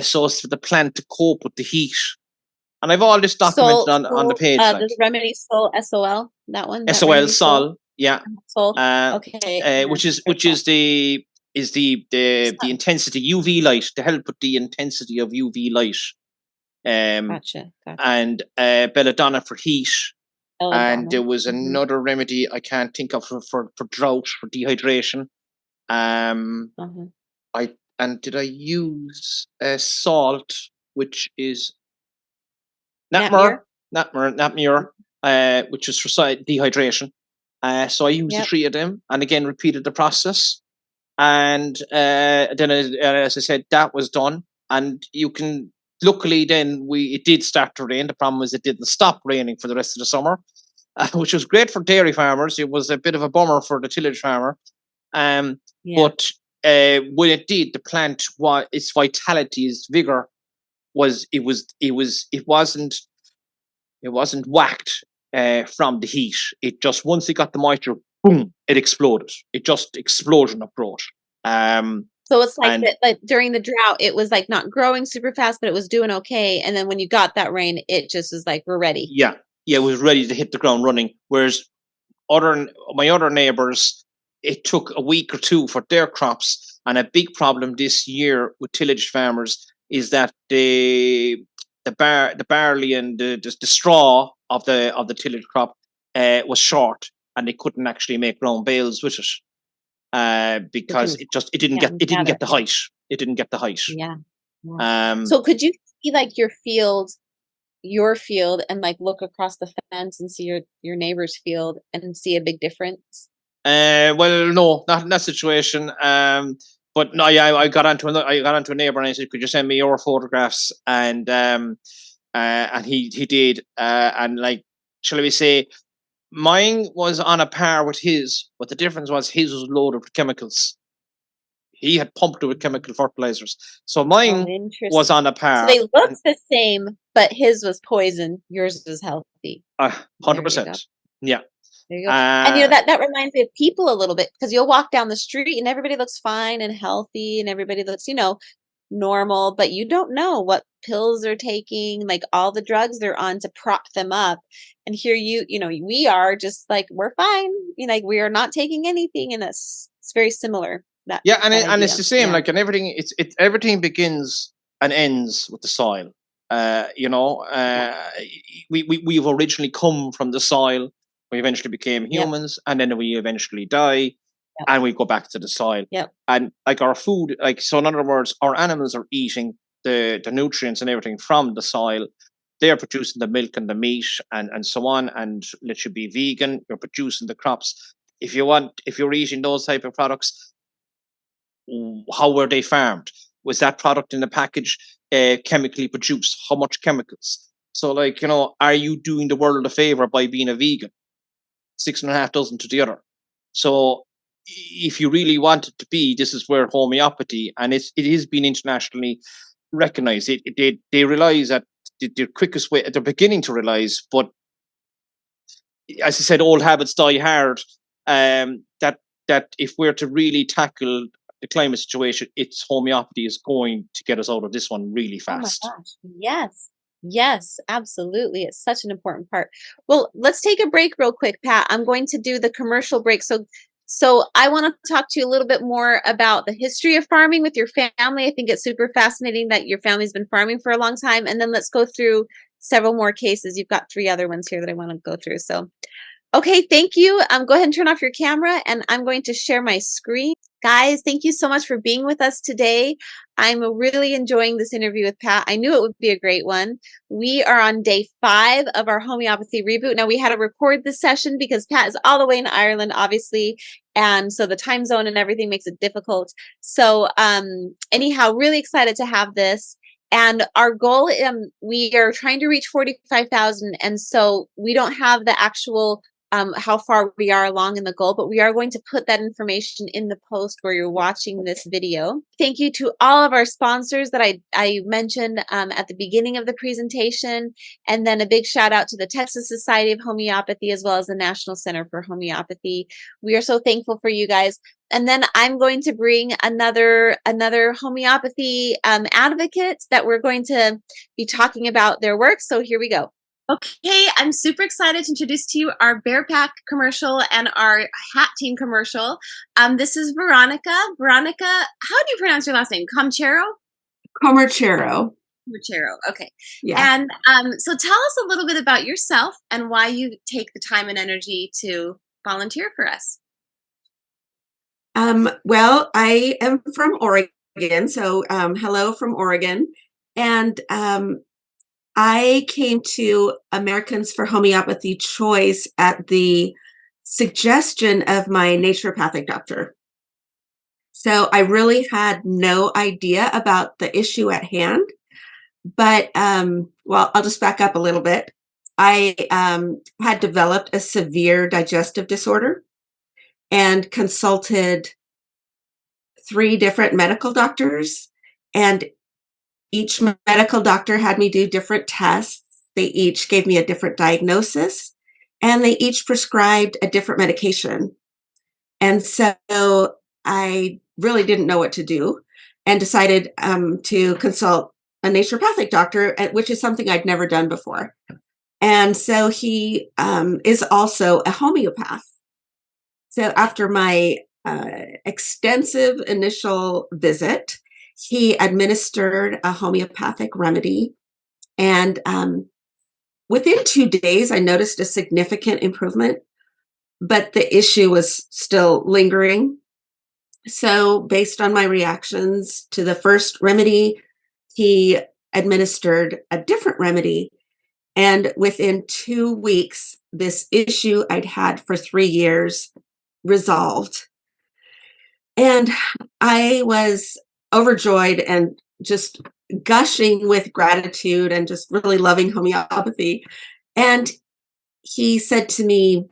so as for the plant to cope with the heat. And I've all this documented on the page. The remedy sol, SOL, that one. SOL, sol, yeah. Sol. Okay. Which is the intensity UV light to help with the intensity of UV light. Gotcha. And belladonna for heat. And there was another remedy I can't think of for drought, for dehydration. Did I use salt, which is Natmur, which is for dehydration. So I used the 3 of them, and again repeated the process. And then, as I said, that was done. And you can, luckily, then it did start to rain. The problem was it didn't stop raining for the rest of the summer, which was great for dairy farmers. It was a bit of a bummer for the tillage farmer. But when it did, the plant, its vitality, its vigor it wasn't whacked from the heat. It just, once it got the moisture, boom, it exploded. It just explosion of growth. So it's like like during the drought, it was like not growing super fast, but it was doing okay. And then when you got that rain, it just was like, we're ready. Yeah, it was ready to hit the ground running. Whereas my other neighbors, it took a week or 2 for their crops. And a big problem this year with tillage farmers is that the barley and the straw of the tillage crop was short, and they couldn't actually make ground bales with it because it didn't get the height. It didn't get the height. Yeah. So could you see like your field, and like look across the fence and see your neighbor's field and see a big difference? Well, no, not in that situation. But no, yeah, I got onto a neighbor and I said, "Could you send me your photographs?" And he did. And like, shall we say, mine was on a par with his, but the difference was his was loaded with chemicals. He had pumped it with chemical fertilizers. So mine was on a par. So they looked the same, but his was poison. Yours was healthy. 100%. Yeah. There you go. And that reminds me of people a little bit, because you'll walk down the street and everybody looks fine and healthy and everybody looks, normal, but you don't know what pills they're taking, like all the drugs they're on to prop them up. And here we are just like, we're fine. Like we are not taking anything, and it's very similar. And it's the same. Like, and everything, everything begins and ends with the soil. We've originally come from the soil. We eventually became humans, and then we eventually die, and we go back to the soil. And like our food, so in other words, our animals are eating the nutrients and everything from the soil. They are producing the milk and the meat and so on. And let you be vegan, you're producing the crops. If you're eating those type of products, how were they farmed? Was that product in the package chemically produced? How much chemicals? So are you doing the world a favor by being a vegan? 6.5 dozen to the other. So if you really want it to be, this is where homeopathy, and it is being internationally recognized. They realize that the quickest way, they're beginning to realize, but as I said, old habits die hard. That if we're to really tackle the climate situation, it's homeopathy is going to get us out of this one really fast. Oh my gosh. Yes, absolutely. It's such an important part. Well, let's take a break real quick, Pat. I'm going to do the commercial break. So I want to talk to you a little bit more about the history of farming with your family. I think it's super fascinating that your family's been farming for a long time. And then let's go through several more cases. You've got 3 other ones here that I want to go through. So, okay, thank you. Go ahead and turn off your camera, and I'm going to share my screen. Guys, thank you so much for being with us today. I'm really enjoying this interview with Pat. I knew it would be a great one. We are on day 5 of our homeopathy reboot. Now, we had to record this session because Pat is all the way in Ireland, obviously. And so the time zone and everything makes it difficult. So anyhow, really excited to have this. And our goal, we are trying to reach 45,000. And so we don't have the actual how far we are along in the goal, but we are going to put that information in the post where you're watching this video. Thank you to all of our sponsors that I mentioned at the beginning of the presentation. And then a big shout out to the Texas Society of Homeopathy, as well as the National Center for Homeopathy. We are so thankful for you guys. And then I'm going to bring another homeopathy advocate that we're going to be talking about their work. So here we go. Okay, I'm super excited to introduce to you our Bear Pack commercial and our hat team commercial. This is Veronica. Veronica, how do you pronounce your last name? Comchero? Comerchero. Machero. Okay. Yeah. And so tell us a little bit about yourself and why you take the time and energy to volunteer for us. Well, I am from Oregon, so hello from Oregon. And I came to Americans for Homeopathy Choice at the suggestion of my naturopathic doctor. So I really had no idea about the issue at hand. But, well, I'll just back up a little bit. I had developed a severe digestive disorder and consulted 3 different medical doctors, and each medical doctor had me do different tests. They each gave me a different diagnosis, and they each prescribed a different medication. And so I really didn't know what to do and decided to consult a naturopathic doctor, which is something I'd never done before. And so he is also a homeopath. So after my extensive initial visit, he administered a homeopathic remedy. And within 2 days, I noticed a significant improvement, but the issue was still lingering. So, based on my reactions to the first remedy, he administered a different remedy. And within 2 weeks, this issue I'd had for 3 years resolved. And I was overjoyed and just gushing with gratitude and just really loving homeopathy. And he said to me,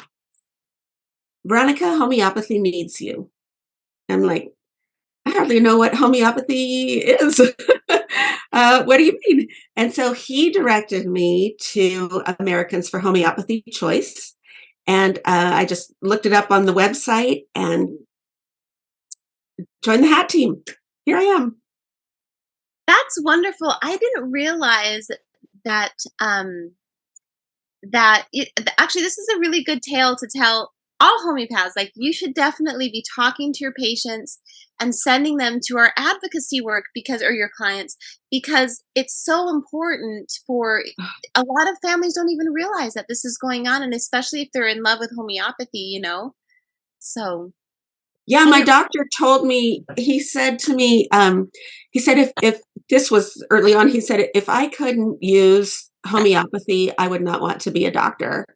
"Veronica, homeopathy needs you." I'm like, "I hardly know what homeopathy is." What do you mean? And so he directed me to Americans for Homeopathy Choice. And I just looked it up on the website and joined the hat team. Here I am. That's wonderful. I didn't realize that actually this is a really good tale to tell all homeopaths. Like, you should definitely be talking to your patients and sending them to our advocacy work, or your clients, because it's so important. For a lot of families don't even realize that this is going on, and especially if they're in love with homeopathy. So yeah, my doctor told me, he said to me, he said if this was early on, he said if I couldn't use homeopathy, I would not want to be a doctor.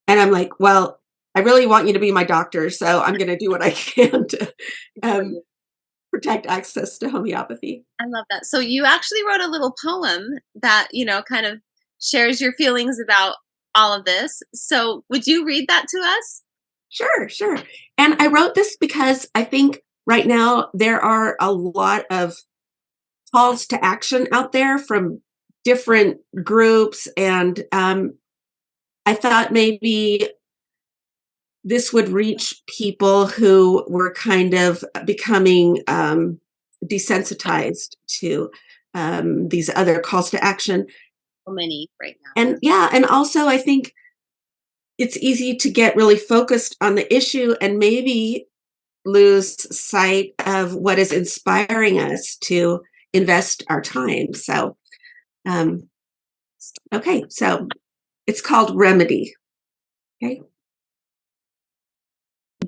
And I'm like, well, I really want you to be my doctor, so I'm going to do what I can to protect access to homeopathy. I love that. So you actually wrote a little poem that, kind of shares your feelings about all of this. So would you read that to us? Sure. And I wrote this because I think right now there are a lot of calls to action out there from different groups. And I thought maybe this would reach people who were kind of becoming desensitized to these other calls to action. So many right now. And yeah, and also I think it's easy to get really focused on the issue and maybe lose sight of what is inspiring us to invest our time. So, okay, so it's called Remedy. Okay.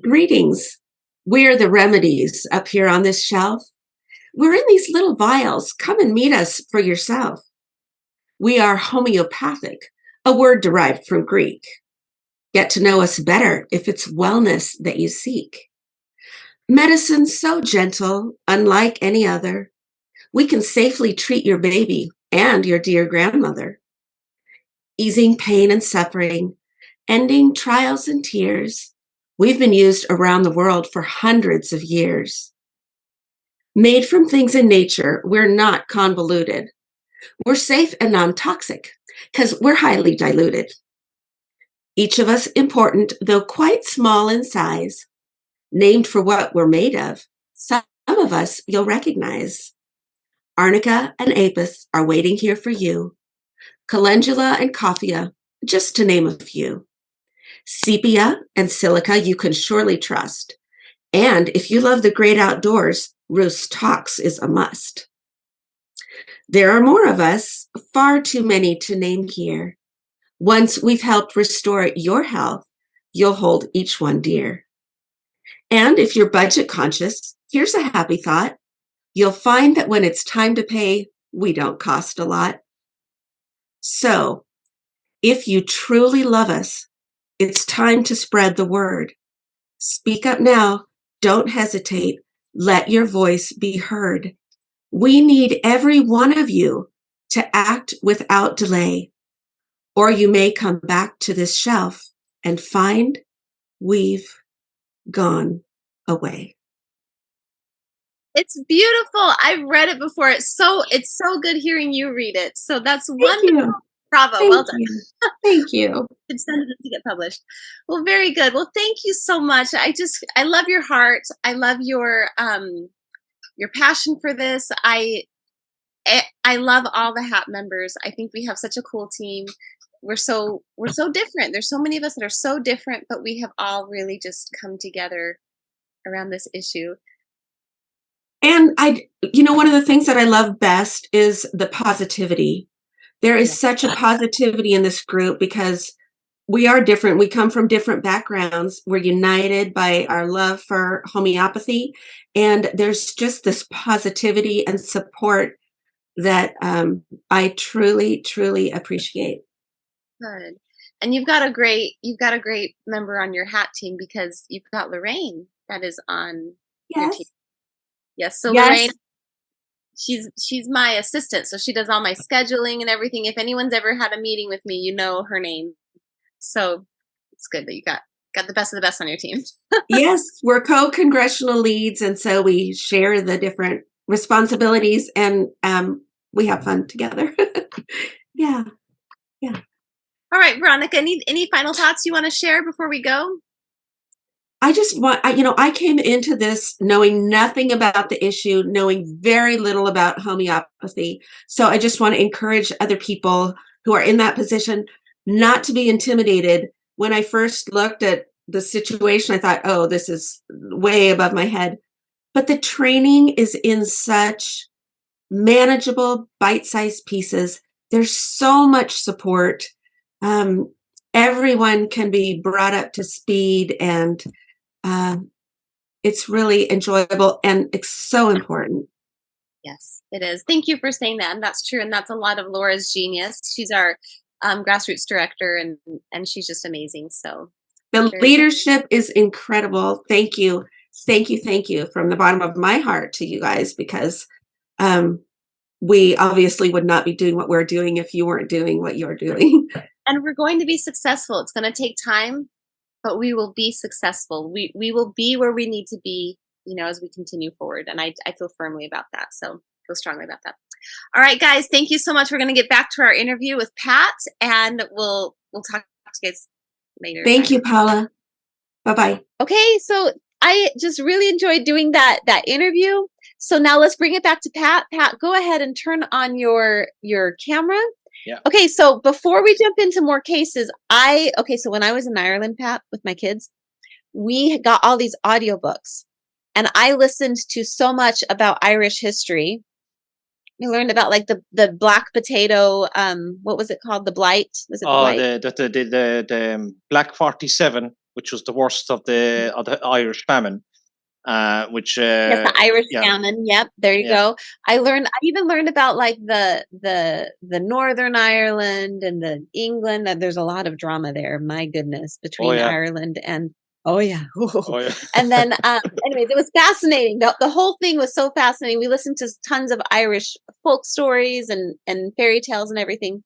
Greetings. We're the remedies up here on this shelf. We're in these little vials. Come and meet us for yourself. We are homeopathic, a word derived from Greek. Get to know us better if it's wellness that you seek. Medicine so gentle, unlike any other. We can safely treat your baby and your dear grandmother. Easing pain and suffering, ending trials and tears. We've been used around the world for hundreds of years. Made from things in nature, we're not convoluted. We're safe and non-toxic because we're highly diluted. Each of us important, though quite small in size. Named for what we're made of, some of us you'll recognize. Arnica and apis are waiting here for you. Calendula and coffea, just to name a few. Sepia and silica you can surely trust. And if you love the great outdoors, Roost Talks is a must. There are more of us, far too many to name here. Once we've helped restore your health, you'll hold each one dear. And if you're budget conscious, here's a happy thought. You'll find that when it's time to pay, we don't cost a lot. So, if you truly love us, it's time to spread the word. Speak up now. Don't hesitate. Let your voice be heard. We need every one of you to act without delay, or you may come back to this shelf and find we've gone away. It's beautiful. I've read it before. It's so good hearing you read it. So that's wonderful. Bravo. Well done. Thank you. It's send it to get published. Well, very good. Well, thank you so much. I love your heart. I love your passion for this. I love all the HAP members. I think we have such a cool team. We're so different. There's so many of us that are so different, but we have all really just come together around this issue. And one of the things that I love best is the positivity. There is such a positivity in this group because we are different. We come from different backgrounds. We're united by our love for homeopathy. And there's just this positivity and support that I truly, truly appreciate. Good. And you've got a great member on your HAT team because you've got Lorraine that is on your team. Yes. So Lorraine, she's my assistant. So she does all my scheduling and everything. If anyone's ever had a meeting with me, you know her name. So it's good that you got the best of the best on your team. Yes, we're co-congressional leads. And so we share the different responsibilities and we have fun together. Yeah. All right, Veronica, any final thoughts you want to share before we go? I just want, I came into this knowing nothing about the issue, knowing very little about homeopathy. So I just want to encourage other people who are in that position not to be intimidated. When I first looked at the situation, I thought, oh, this is way above my head. But the training is in such manageable, bite-sized pieces. There's so much support. Everyone can be brought up to speed, and it's really enjoyable, and it's so important. Yes, it is. Thank you for saying that. And that's true. And that's a lot of Laura's genius. She's our grassroots director, and she's just amazing. So the leadership is incredible. Thank you. Thank you from the bottom of my heart to you guys, because we obviously would not be doing what we're doing if you weren't doing what you're doing. And we're going to be successful. It's going to take time, but we will be successful. We will be where we need to be, as we continue forward. And I feel firmly about that. So I feel strongly about that. All right, guys, thank you so much. We're going to get back to our interview with Pat, and we'll talk to you guys later. Thank you, Paula. Bye-bye. Okay, so I just really enjoyed doing that interview. So now let's bring it back to Pat. Pat, go ahead and turn on your camera. Yeah. Okay, so before we jump into more cases, so when I was in Ireland, Pat, with my kids, we got all these audiobooks, and I listened to so much about Irish history. We learned about like the black potato, what was it called? The blight? Was it the Black 47, which was the worst of the Irish famine. Yes, the Irish famine. Yep, there you go. I even learned about like the Northern Ireland and the England. There's a lot of drama there. My goodness, between Ireland and and then anyways, it was fascinating. The whole thing was so fascinating. We listened to tons of Irish folk stories and fairy tales and everything.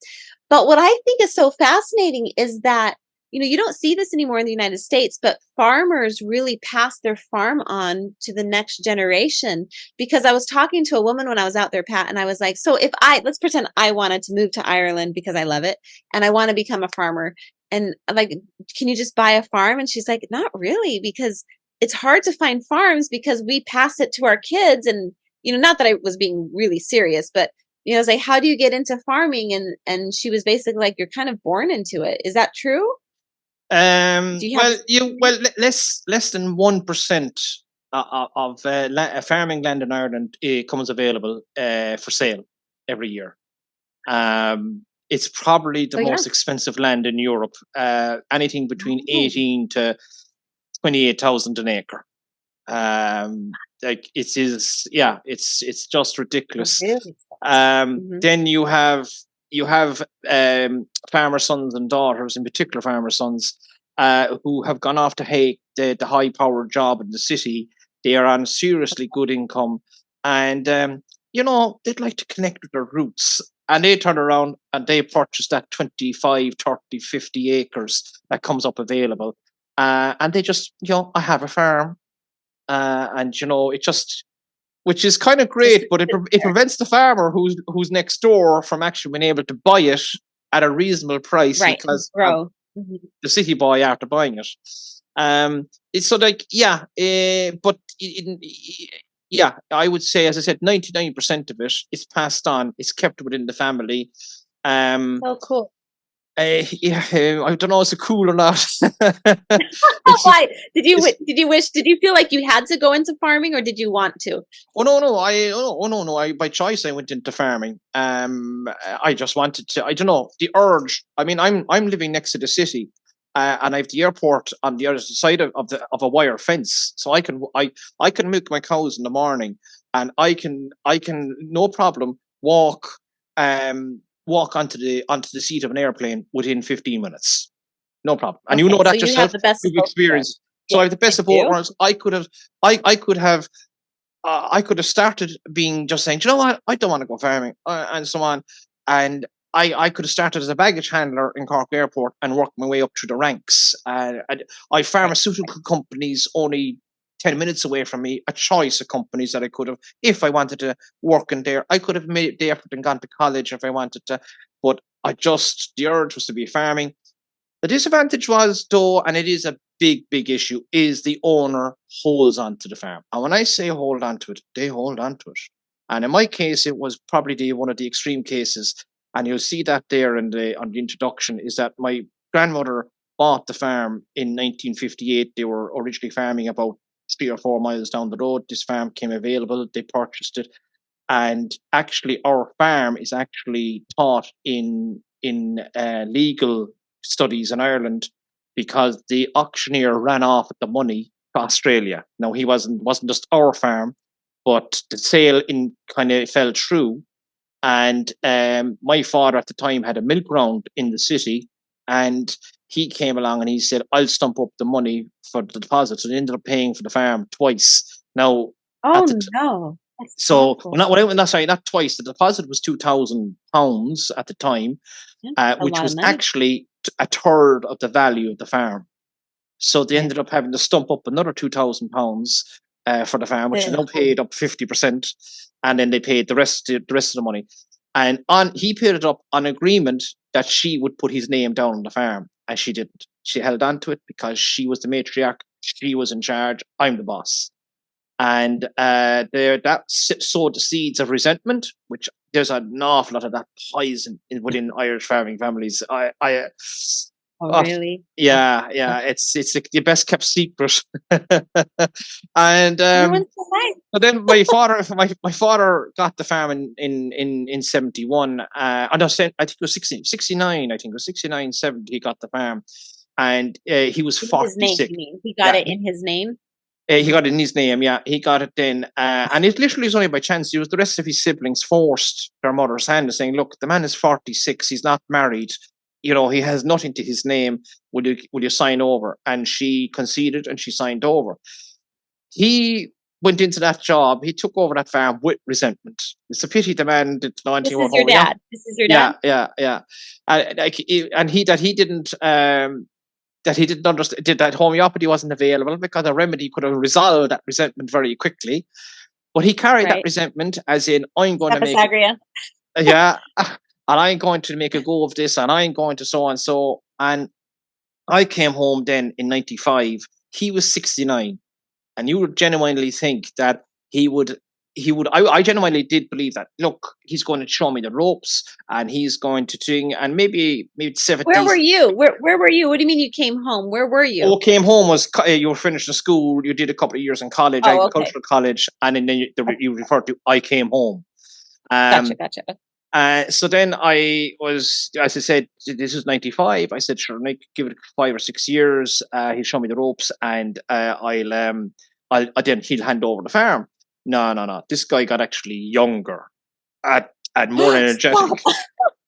But what I think is so fascinating is that you don't see this anymore in the United States, but farmers really pass their farm on to the next generation. Because I was talking to a woman when I was out there, Pat, and I was like, so let's pretend I wanted to move to Ireland because I love it and I want to become a farmer. And like, can you just buy a farm? And she's like, not really, because it's hard to find farms because we pass it to our kids. And, not that I was being really serious, but I was like, how do you get into farming? And she was basically like, you're kind of born into it. Is that true? Less than 1% of farming land in Ireland comes available for sale. every year. It's probably the most expensive land in Europe. Anything between 18 to 28,000 an acre. Like it is, it's just ridiculous. Then you have farmer sons and daughters, in particular farmer sons, who have gone off to take the high powered job in the city. They are on seriously good income, and they'd like to connect with their roots. And they turn around and they purchase that 25, 30, 50 acres that comes up available. And they just, I have a farm. And, it just, which is kind of great, but it prevents the farmer who's next door from actually being able to buy it at a reasonable price, because the city boy after buying it. It's so like, but I would say, as I said, 99% of it is passed on. It's kept within the family. So cool. I don't know if it's cool or not. Why did you feel like you had to go into farming, or did you want to? No. By choice I went into farming. I just wanted to. I don't know, the urge. I mean, I'm living next to the city, and I have the airport on the other side of a wire fence, so I can milk my cows in the morning, and I can no problem walk onto the seat of an airplane within 15 minutes. No problem. And that so yourself. You've experienced. So I have the best of both worlds. I could have started being just saying, you know what, I don't want to go farming, and so on. And I could have started as a baggage handler in Cork Airport and worked my way up through the ranks. I pharmaceutical companies only 10 minutes away from me, a choice of companies that I could have, if I wanted to work in there. I could have made the effort and gone to college if I wanted to, but the urge was to be farming. The disadvantage was, though, and it is a big, big issue, is the owner holds on to the farm. And when I say hold on to it, they hold on to it. And in my case, it was probably one of the extreme cases. And you'll see that there on the introduction, is that my grandmother bought the farm in 1958. They were originally farming about 3 or 4 miles down the road. This farm came available. They purchased it. And actually, our farm is actually taught in legal studies in Ireland, because the auctioneer ran off with the money to Australia. Now, he wasn't just our farm, but the sale kind of fell through. And my father at the time had a milk round in the city, and he came along and he said, I'll stump up the money for the deposit. So they ended up paying for the farm twice. Now, no. So not twice. The deposit was £2,000 at the time, which was actually a third of the value of the farm. So they ended up having to stump up another £2,000 for the farm, which they now paid up 50%, and then they paid the rest of the money. And he paid it up on agreement that she would put his name down on the farm, and she didn't. She held on to it because she was the matriarch. She was in charge. I'm the boss. And that sowed the seeds of resentment, which there's an awful lot of that poison within Irish farming families. Really? Yeah. It's the best kept secret. And so then my father got the farm in 71. I think it was 69. I think it was 69, 70. He got the farm, and he was 46. He got it in his name. He got it in his name, yeah. He got it then. And it literally was only by chance. It was the rest of his siblings forced their mother's hand, saying, look, the man is 46. He's not married. He has nothing to his name. Will you sign over? And she conceded and she signed over. He went into that job. He took over that farm with resentment. It's a pity the man did not. This is your dad. This is your dad. Yeah. And he didn't understand that homeopathy wasn't available, because a remedy could have resolved that resentment very quickly. But he carried that resentment as in, I'm going to make and I'm going to make a go of this, and I'm going to so and so. And I came home then in 95. He was 69, and you would genuinely think that he would. I genuinely did believe that. Look, he's going to show me the ropes, and he's going to sing, and maybe 70s. Where were you? Where were you? What do you mean you came home? Where were you? Oh, came home was you were finishing school. You did a couple of years in college, agricultural college, and then you referred to I came home. Gotcha. So then I was, as I said, this is 95. I said, sure, Nick, give it 5 or 6 years. He'll show me the ropes, and then he'll hand over the farm. No. This guy got actually younger and more energetic.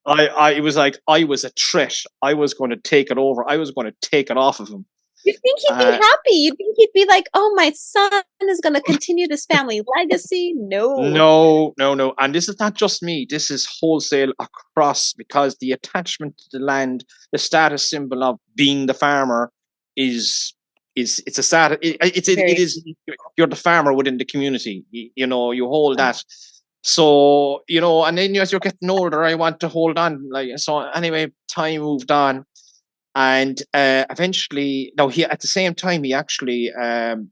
It was like I was a threat. I was going to take it over. I was going to take it off of him. You'd think he'd be happy. You'd think he'd be like, oh, my son is going to continue this family legacy. No. And this is not just me. This is wholesale across, because the attachment to the land, the status symbol of being the farmer it's a status. It is, you're the farmer within the community. You hold that. So, and then as you're getting older, I want to hold on. So anyway, time moved on. And eventually, at the same time, he actually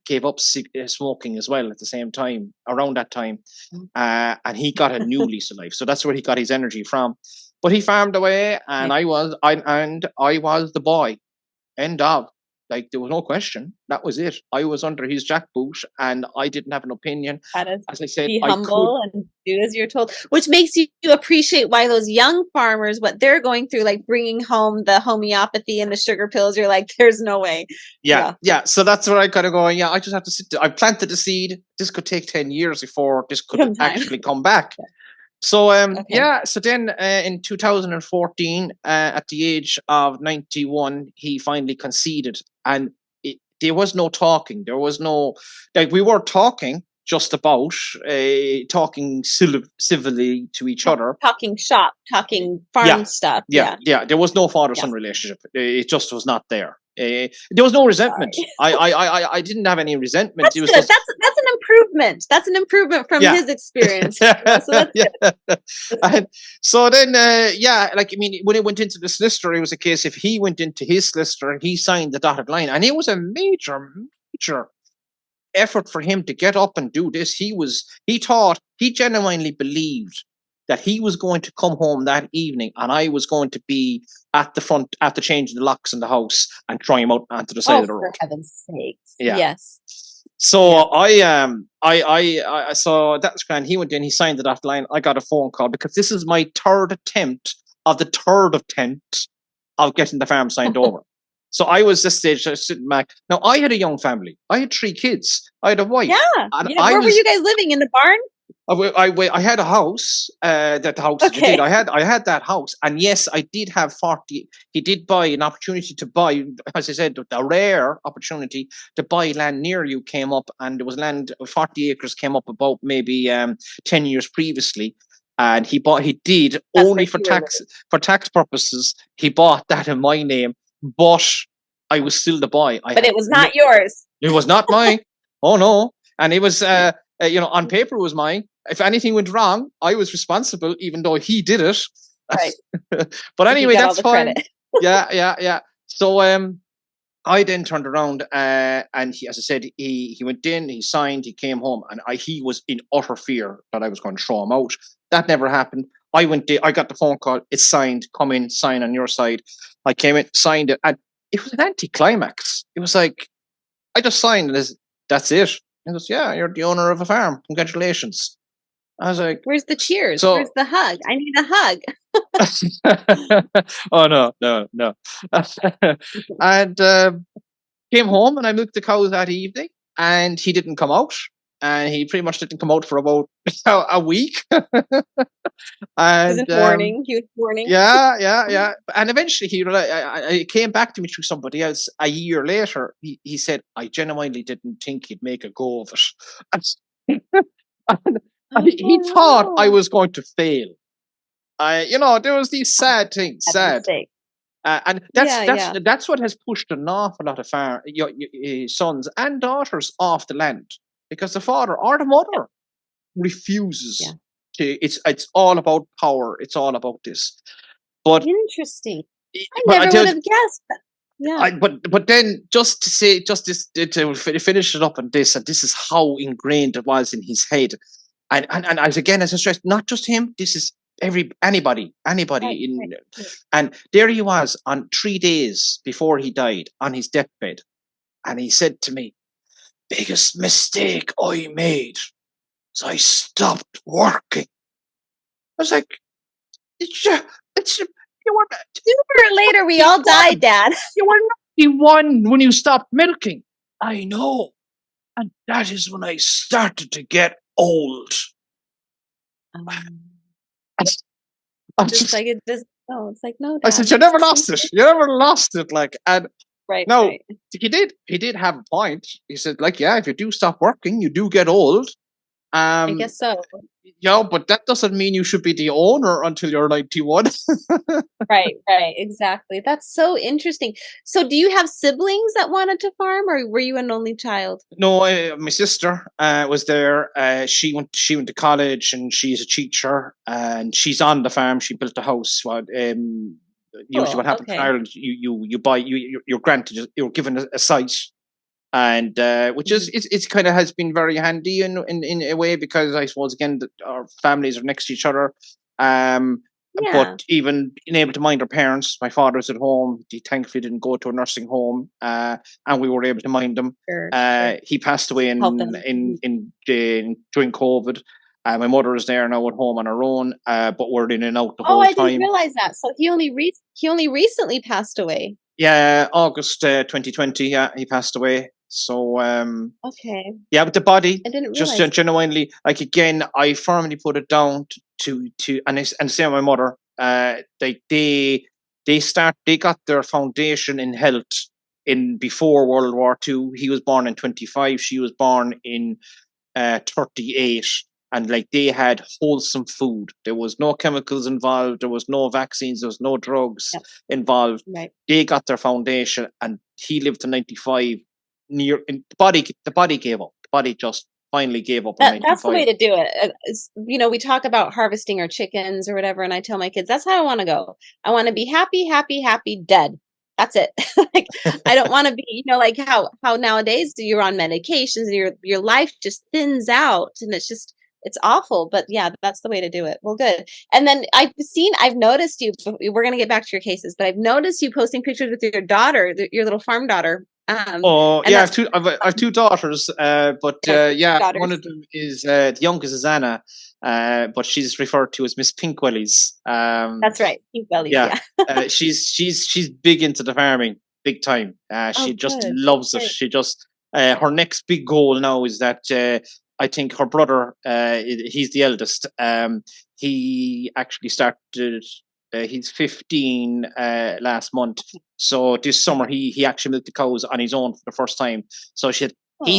gave up smoking as well at the same time, around that time. And he got a new lease of life. So that's where he got his energy from. But he farmed away, and I was the boy. End of. There was no question. That was it. I was under his jackboot, and I didn't have an opinion. As I said, be humble and do as you're told, which makes you appreciate why those young farmers, what they're going through, like bringing home the homeopathy and the sugar pills. You're like, there's no way. Yeah. So that's where I kind of go. Yeah, I just have to sit there. I planted the seed. This could take 10 years before this could actually come back. So so then in 2014, at the age of 91, he finally conceded, and there was no talking. There was no, we were talking just about talking civilly to each other, talking shop, talking farm stuff. Yeah. There was no father-son relationship. It just was not there. There was no resentment. I didn't have any resentment. That's good. That's an improvement. That's an improvement from his experience. So that's good. And so then, when it went into the solicitor, it was a case if he went into his solicitor, he signed the dotted line, and it was a major effort for him to get up and do this. He genuinely believed that he was going to come home that evening, and I was going to be at the front after changing the locks in the house and throw him out onto the side of the road. For heaven's sake! Yeah. Yes. So so that's grand. He went in, he signed the dotted line. I got a phone call, because this is my third attempt of getting the farm signed over. So I was this stage, I was sitting back. Now, I had a young family. I had 3 kids. I had a wife. Yeah. Where were you guys living? In the barn? I had a house. That house that you did. I had that house, and yes, I did have 40. He did buy an opportunity to buy, as I said, the rare opportunity to buy land near you came up, and there was land, 40 acres came up about maybe 10 years previously, and he did That's only for tax purposes. He bought that in my name, but I was still the boy. But it was not yours. It was not mine. Oh no, and it was. On paper it was mine. If anything went wrong, I was responsible, even though he did it. Right. But anyway, that's fine. Credit. Yeah. So I then turned around, and he, as I said, he went in, he signed, he came home, and he was in utter fear that I was going to throw him out. That never happened. I went in, I got the phone call, it's signed, come in, sign on your side. I came in, signed it, and it was an anticlimax. It was like, I just signed, and that's it. He goes, yeah, you're the owner of a farm. Congratulations. I was like, where's the cheers? Where's the hug? I need a hug. Oh, no. And came home, and I milked the cows that evening, and he didn't come out. And he pretty much didn't come out for about a week. And he was mourning. Yeah. And eventually he came back to me through somebody else a year later. He said, I genuinely didn't think he'd make a go of it. And he thought I was going to fail. There was these sad things. And that's what has pushed an awful lot of sons and daughters off the land, because the father or the mother refuses to. It's all about power. It's all about this. But interesting. I never would have guessed that. Yeah. But then just to finish it up on this, and this is how ingrained it was in his head, and as I stressed, not just him. This is anybody right. And there he was on 3 days before he died on his deathbed, and he said to me, biggest mistake I made is I stopped working. I was like, it's you were sooner or later we all die, Dad. You were 91 when you stopped milking. I know, and that is when I started to get old. Just like it does. No, it's like no. Dad, I said, you never lost it. You never lost it. Like, and right. no, right. he did have a point. He said, like, yeah, if you do stop working, you do get old. I guess so. Yeah, but that doesn't mean you should be the owner until you're 91. Right, exactly. That's so interesting. So do you have siblings that wanted to farm, or were you an only child? No, my sister was there. She went to college, and she's a teacher, and she's on the farm. She built a house. Usually what happens in Ireland, you buy, you're granted, you're given a site, and which is it's kind of has been very handy in a way, because I suppose again our families are next to each other. But even being able to mind our parents, my father's at home. He thankfully didn't go to a nursing home, and we were able to mind him. Sure. He passed away in during COVID. My mother is there now at home on her own, but we're in and out the whole time. Oh, I didn't realize that. So he only recently passed away. Yeah, August 2020. Yeah, he passed away. So okay. Yeah, but the body, I didn't just genuinely, like, again, I firmly put it down to and same with my mother. They got their foundation in health in before World War II. He was born in 25. She was born in 38. And like, they had wholesome food. There was no chemicals involved. There was no vaccines. There was no drugs involved. Right. They got their foundation, and he lived to 95. The body gave up. The body just finally gave up. That's the way to do it. We talk about harvesting our chickens or whatever, and I tell my kids, that's how I want to go. I want to be happy, happy, happy, dead. That's it. Like, I don't want to be, like how nowadays you're on medications and your life just thins out, and it's awful. But yeah, that's the way to do it. Well, good. And then I've noticed you, we're going to get back to your cases, but I've noticed you posting pictures with your daughter, your little farm daughter. I have two daughters, but one of them is the youngest is Anna, but she's referred to as Miss Pink Wellies. That's right, Pink Wellies. Yeah, she's big into the farming, big time. She just loves it. She just her next big goal now is that I think her brother, he's the eldest. He actually started. He's 15 last month. So this summer he actually milked the cows on his own for the first time. So she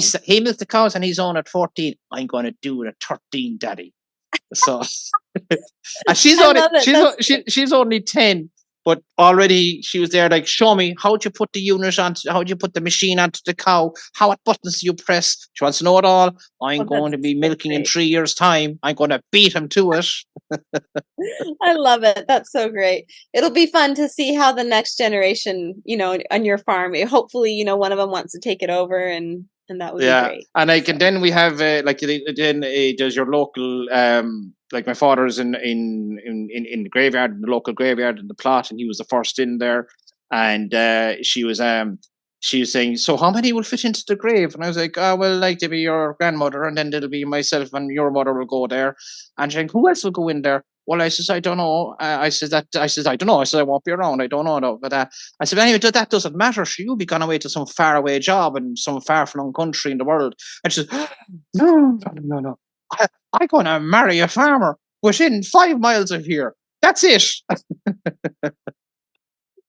said, he milked the cows on his own at 14. I'm going to do it at 13, Daddy. So and she's only 10, but already she was there like, show me, how'd you put the machine onto the cow? What buttons do you press? She wants to know it all. I'm going to be milking in 3 years' time. I'm going to beat him to it. I love it. That's so great. It'll be fun to see how the next generation, on your farm, hopefully, one of them wants to take it over, and that would be great. And then we have there's your local, like my father's in the graveyard, in the local graveyard in the plot, and he was the first in there, and she was saying, so how many will fit into the grave? And I was like, well, like, there'll be your grandmother, and then there'll be myself, and your mother will go there. And she's like, who else will go in there? Well, I says, I don't know. I said, I don't know. I said, I won't be around. I don't know. No. But I said, anyway, that doesn't matter. You'll be gone away to some faraway job in some far-flung country in the world. And she says, no. I'm going to marry a farmer within 5 miles of here. That's it.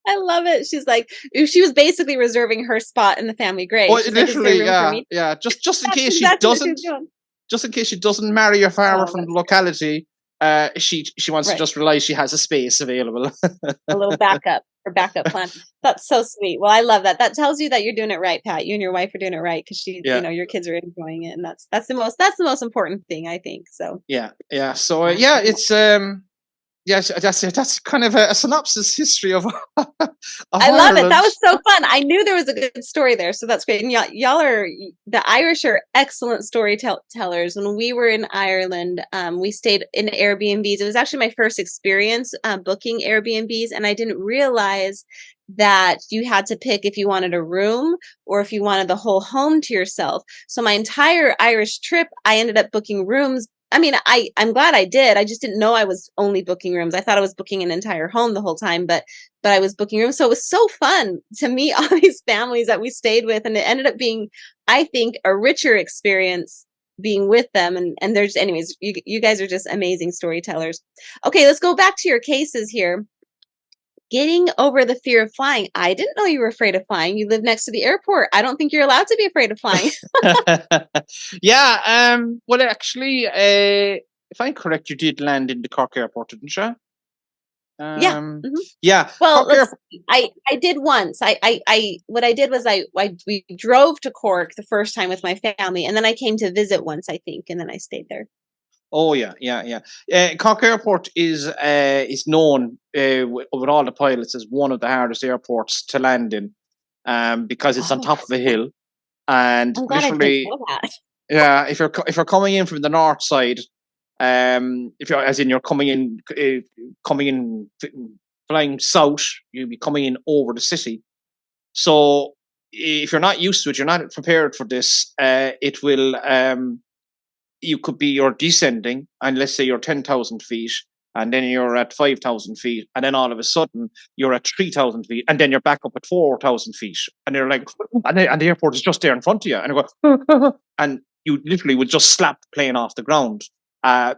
I love it. She's like, she was basically reserving her spot in the family grave. Well, literally, yeah. Just in case she doesn't marry a farmer from the locality. She wants to just realize she has a space available. A little backup plan. That's so sweet. Well, I love that. That tells you that you're doing it right, Pat. You and your wife are doing it right, because your kids are enjoying it, and that's the most important thing, I think. So yeah. So it's that's kind of a synopsis history of I Ireland. love it. That was so fun. I knew there was a good story there, so that's great. And y'all are, the Irish are excellent storytellers. When we were in Ireland, we stayed in Airbnbs. It was actually my first experience booking Airbnbs, and I didn't realize that you had to pick if you wanted a room or if you wanted the whole home to yourself. So my entire Irish trip, I ended up booking rooms I mean, I'm glad I did. I just didn't know I was only booking rooms. I thought I was booking an entire home the whole time, but I was booking rooms. So it was so fun to meet all these families that we stayed with, and it ended up being, I think, a richer experience being with them. And there's, anyways, you guys are just amazing storytellers. Okay, let's go back to your cases here. Getting over the fear of flying. I didn't know you were afraid of flying. You live next to the airport. I don't think you're allowed to be afraid of flying. Yeah. Well, actually, if I'm correct, you did land in the Cork airport, didn't you? Yeah. Mm-hmm. Yeah. Well, I did once. What I did was we drove to Cork the first time with my family, and then I came to visit once, I think, and then I stayed there. Oh yeah. Cork Airport is known with all the pilots as one of the hardest airports to land in, because it's on top of a hill, and I'm glad literally, I didn't know that. Yeah, if you're coming in from the north side, if you're as in you're coming in flying south, you'll be coming in over the city. So if you're not used to it, you're not prepared for this. It will you're descending, and let's say you're 10,000 feet, and then you're at 5,000 feet, and then all of a sudden you're at 3,000 feet, and then you're back up at 4,000 feet, and you're like, and the airport is just there in front of you, and you go, and you literally would just slap the plane off the ground,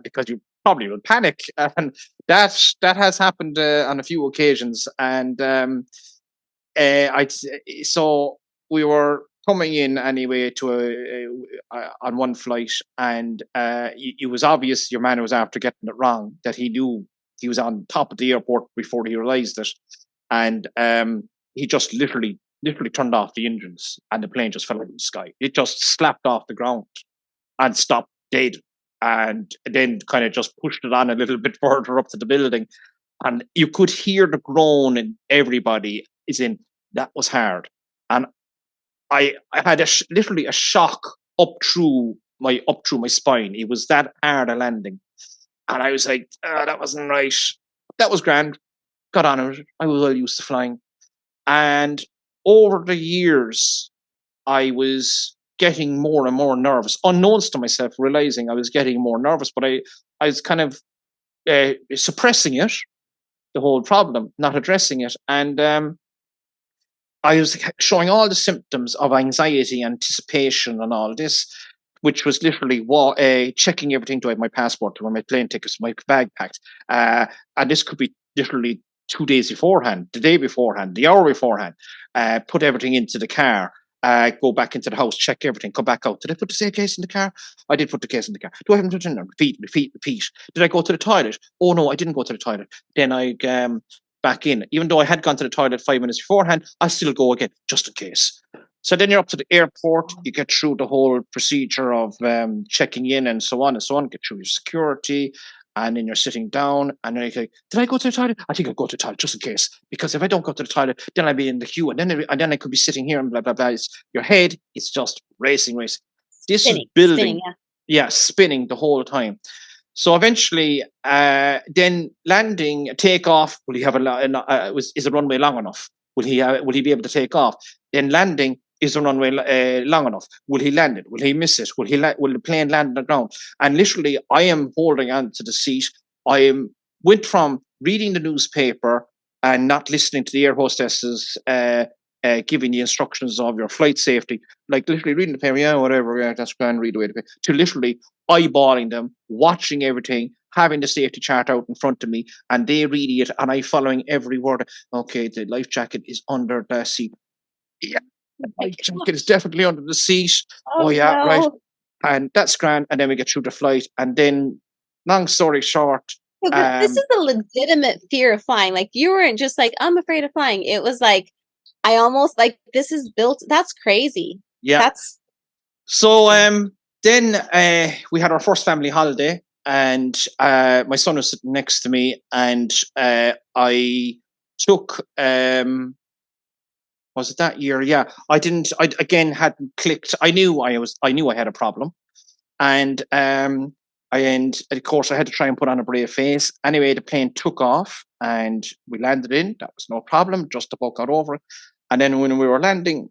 because you probably would panic, and that has happened on a few occasions, and so we were coming in anyway to on one flight, and it was obvious your man was after getting it wrong, that he knew he was on top of the airport before he realized it, and he just literally turned off the engines, and the plane just fell out of the sky. It just slapped off the ground and stopped dead, and then kind of just pushed it on a little bit further up to the building, and you could hear the groan in everybody. That was hard, and I had literally a shock up through my spine. It was that hard a landing, and I was like, that wasn't right. That was grand. Got on it. I was well used to flying, and over the years, I was getting more and more nervous, unknowns to myself, realizing I was getting more nervous, but I was kind of suppressing it, the whole problem, not addressing it, and I was showing all the symptoms of anxiety, anticipation, and all this, which was literally checking everything. Do I have my passport? Do I have my plane tickets? My bag packed? And this could be literally 2 days beforehand, the day beforehand, the hour beforehand. Put everything into the car. Go back into the house, check everything, come back out. Did I put the same case in the car? I did put the case in the car. Do I have to repeat? Did I go to the toilet? Oh no, I didn't go to the toilet. Then I back in. Even though I had gone to the toilet 5 minutes beforehand, I still go again, just in case. So then you're up to the airport, you get through the whole procedure of checking in and so on, get through your security, and then you're sitting down, and then you're like, did I go to the toilet? I think I'll go to the toilet just in case, because if I don't go to the toilet, then I'll be in the queue, and then I could be sitting here and blah, blah, blah. Your head is just racing. This spinning, is building. Spinning, yeah, spinning the whole time. So eventually, then landing, takeoff. Will he have is the runway long enough? Will he be able to take off? Then landing, is the runway long enough? Will he land it? Will he miss it? Will the plane land on the ground? And literally, I am holding on to the seat. Went from reading the newspaper and not listening to the air hostesses giving the instructions of your flight safety, like literally reading the paper, yeah, whatever, yeah, that's grand, read away, to literally eyeballing them, watching everything, having the safety chart out in front of me, and they reading it, and I following every word. Okay, the life jacket is under the seat. Yeah, the life jacket is definitely under the seat. Oh yeah, no. Right. And that's grand. And then we get through the flight, and then, long story short, this is a legitimate fear of flying. Like, you weren't just like, I'm afraid of flying. It was like, I almost like, this is built. That's crazy. Yeah. So then we had our first family holiday, and my son was sitting next to me, and I took was it that year? Yeah, I again hadn't clicked. I knew I had a problem, and of course I had to try and put on a brave face. Anyway, the plane took off, and we landed in. That was no problem. Just about got over it. And then when we were landing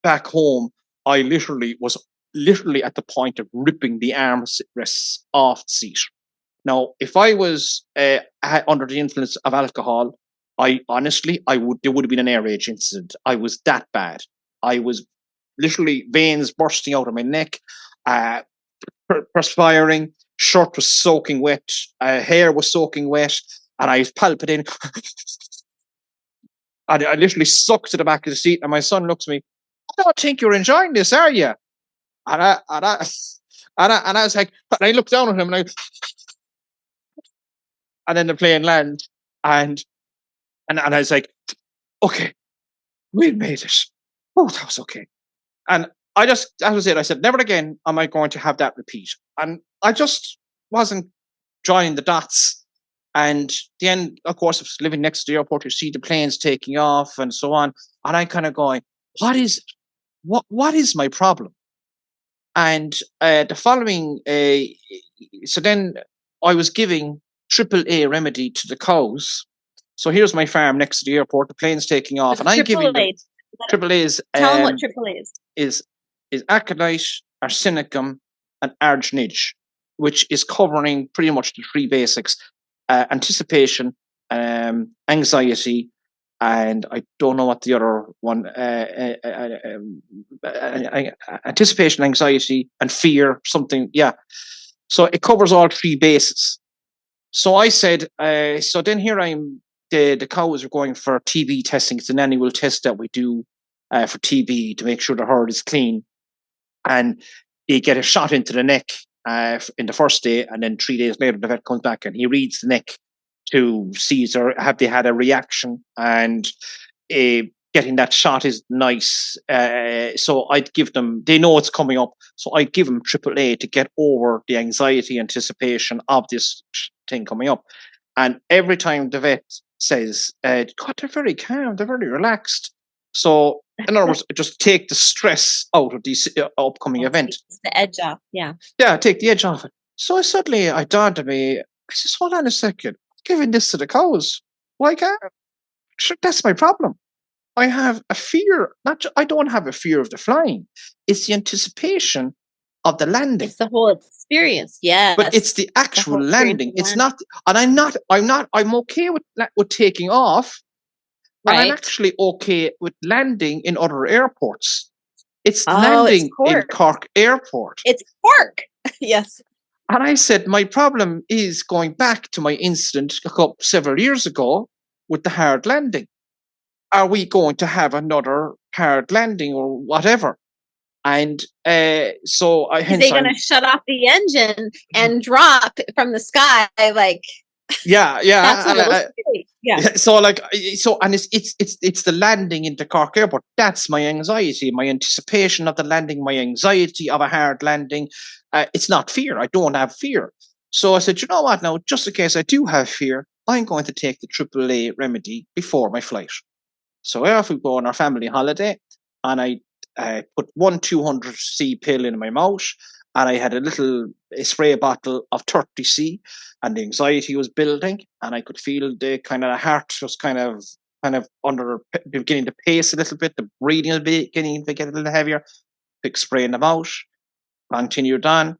back home, I literally was literally at the point of ripping the armrests off the seat. Now, if I was under the influence of alcohol, there would have been an air rage incident. I was that bad. I was literally veins bursting out of my neck, perspiring, shirt was soaking wet, hair was soaking wet, and I was palpitating. I literally sucked to the back of the seat, and my son looks at me, I don't think you're enjoying this, are you? And I was like, and I looked down at him, and then the plane lands, and I was like, okay, we made it. Oh, that was okay. And that was it. I said, never again am I going to have that repeat. And I just wasn't joining the dots. And then, of course, I was living next to the airport, you see the planes taking off and so on. And I kind of going, what is it? What is my problem? And the following, so then I was giving AAA remedy to the cows. So here's my farm next to the airport, the plane's taking off, and I'm giving them AAA. Tell them what AAA is aconite, arsenicum, and arginine, which is covering pretty much the three basics: anticipation, anxiety, and I don't know what the other one. Anticipation, anxiety, and fear. Something, yeah. So it covers all three bases. So I said, so then here I'm. The cows are going for TB testing. It's an annual test that we do for TB to make sure the herd is clean. And they get a shot into the neck in the first day, and then 3 days later, the vet comes back and he reads the neck to see have they had a reaction. And getting that shot is nice. So I'd give them, they know it's coming up, so I'd give them AAA to get over the anxiety, anticipation of this thing coming up. And every time the vet says, God, they're very calm, they're very relaxed. So, in other words, just take the stress out of this upcoming event. The edge off, yeah. Yeah, take the edge off it. So suddenly I dawned on me, I said, hold on a second, I'm giving this to the cows. Why can't? That's my problem. I have a fear, I don't have a fear of the flying. It's the anticipation of the landing. It's the whole experience, yeah. But it's the actual landing. It's not, and I'm okay with taking off. Right. And I'm actually okay with landing in other airports. It's landing in Cork Airport. It's Cork, yes. And I said, my problem is going back to my incident several years ago with the hard landing. Are we going to have another hard landing or whatever? And so are they going to shut off the engine and drop from the sky? Like, yeah. That's a little scary. Yeah. So and it's the landing into Cork Airport. That's my anxiety, my anticipation of the landing, my anxiety of a hard landing. It's not fear. I don't have fear. So I said, you know what? Now, just in case I do have fear, I'm going to take the AAA remedy before my flight. So off we go on our family holiday, and I put 200C pill in my mouth, and I had a spray bottle of 30C, and the anxiety was building, and I could feel the kind of heart was kind of beginning to pace a little bit, the breathing was beginning to get a little heavier. Big spray in the mouth, continued on.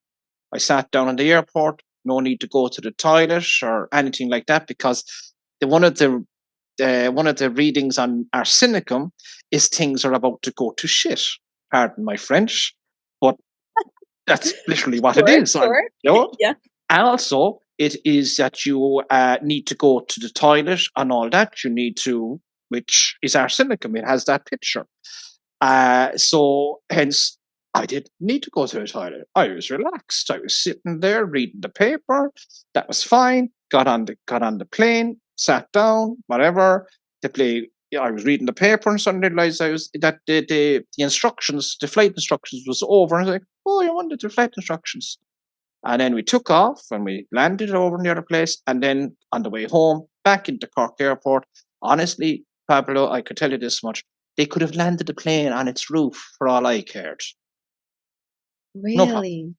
I sat down in the airport, no need to go to the toilet or anything like that, because one of the readings on arsenicum is things are about to go to shit. Pardon my French, but that's literally what it is. Sure. Yeah. And also, it is that you need to go to the toilet and all that. You need to, which is arsenicum. It has that picture. So hence, I didn't need to go to the toilet. I was relaxed. I was sitting there reading the paper. That was fine. Got on the plane, sat down, whatever. I was reading the paper and suddenly realized the instructions, the flight instructions was over. And I was like, oh, I wanted the flight instructions. And then we took off and we landed over in the other place. And then on the way home, back into Cork Airport, honestly, Pablo, I could tell you this much. They could have landed the plane on its roof for all I cared. Really?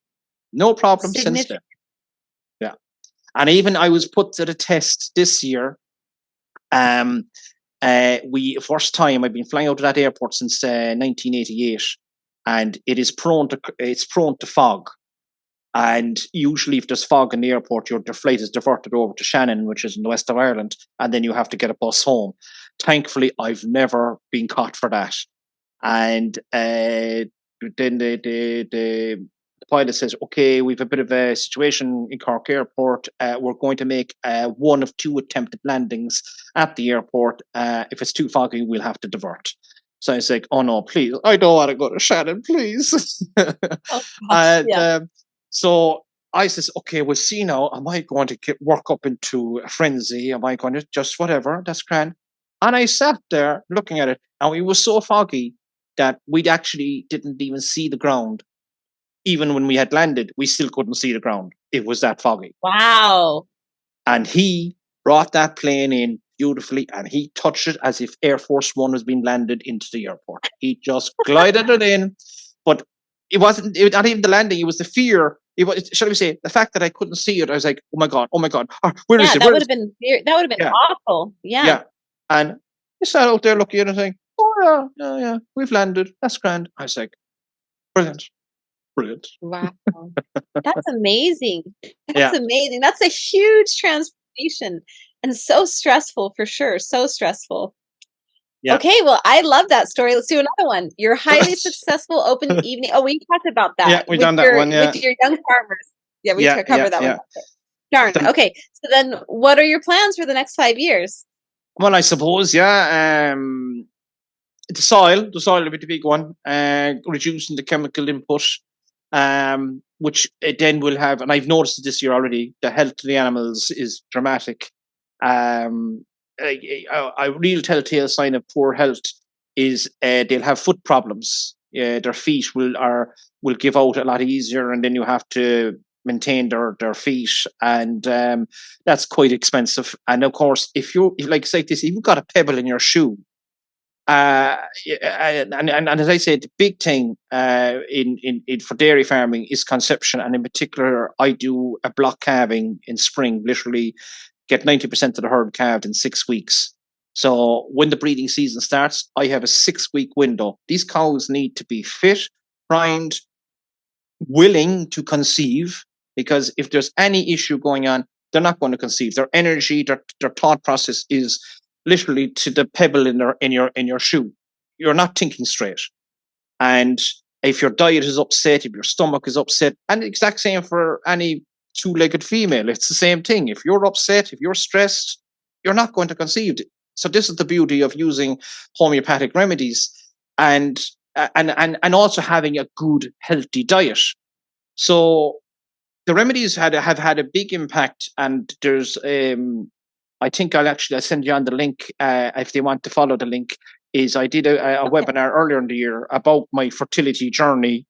No problem since then. Yeah. And even I was put to the test this year. First time I've been flying out of that airport since 1988. and it's prone to fog. And usually if there's fog in the airport, your flight is diverted over to Shannon, which is in the west of Ireland, and then you have to get a bus home. Thankfully, I've never been caught for that. And then the pilot says, okay, we've a bit of a situation in Cork Airport. We're going to make one of 2 attempted landings at the airport. If it's too foggy, we'll have to divert. So I was like, oh no, please, I don't want to go to Shannon, please. Oh, gosh, And so I says, okay, we'll see now. Am I going to work up into a frenzy? Am I going to just whatever? That's grand. And I sat there looking at it, and it was so foggy that we actually didn't even see the ground. Even when we had landed, we still couldn't see the ground. It was that foggy. Wow. And he brought that plane in beautifully, and he touched it as if Air Force One was being landed into the airport. He just glided it in. But it wasn't not even the landing. It was the fear. It was, shall we say, the fact that I couldn't see it. I was like, oh my God. Where is it? That would have been awful. Yeah. And I sat out there looking at it and saying, oh yeah, we've landed. That's grand. I was like, brilliant. Wow. That's amazing. That's amazing. That's a huge transformation and so stressful for sure. So stressful. Yeah. Okay, well, I love that story. Let's do another one. Your highly successful open evening. Oh, we talked about that. Yeah, we've done that one. Yeah. With your young farmers. Yeah, we covered that one. Darn. Okay, so then what are your plans for the next 5 years? Well, I suppose, the soil will be the big one. Reducing the chemical input, which it then will have, and I've noticed it this year already, the health of the animals is dramatic. A real telltale sign of poor health is they'll have foot problems. Their feet will give out a lot easier, and then you have to maintain their feet, and that's quite expensive. And of course, if like this, if you've got a pebble in your shoe, and as I said, the big thing in for dairy farming is conception, and in particular, I do a block calving in spring, literally get 90% of the herd calved in 6 weeks. So when the breeding season starts, I have a 6-week window. These cows need to be fit, primed, willing to conceive, because if there's any issue going on, they're not going to conceive. Their energy, their thought process is literally to the pebble in your shoe. You're not thinking straight. And if your diet is upset, if your stomach is upset, and the exact same for any 2-legged female, it's the same thing. If you're upset, if you're stressed, you're not going to conceive. So this is the beauty of using homeopathic remedies, and also having a good, healthy diet. So the remedies have had a big impact, and there's I think I'll send you on the link if they want to follow the link. Is I did a webinar earlier in the year about my fertility journey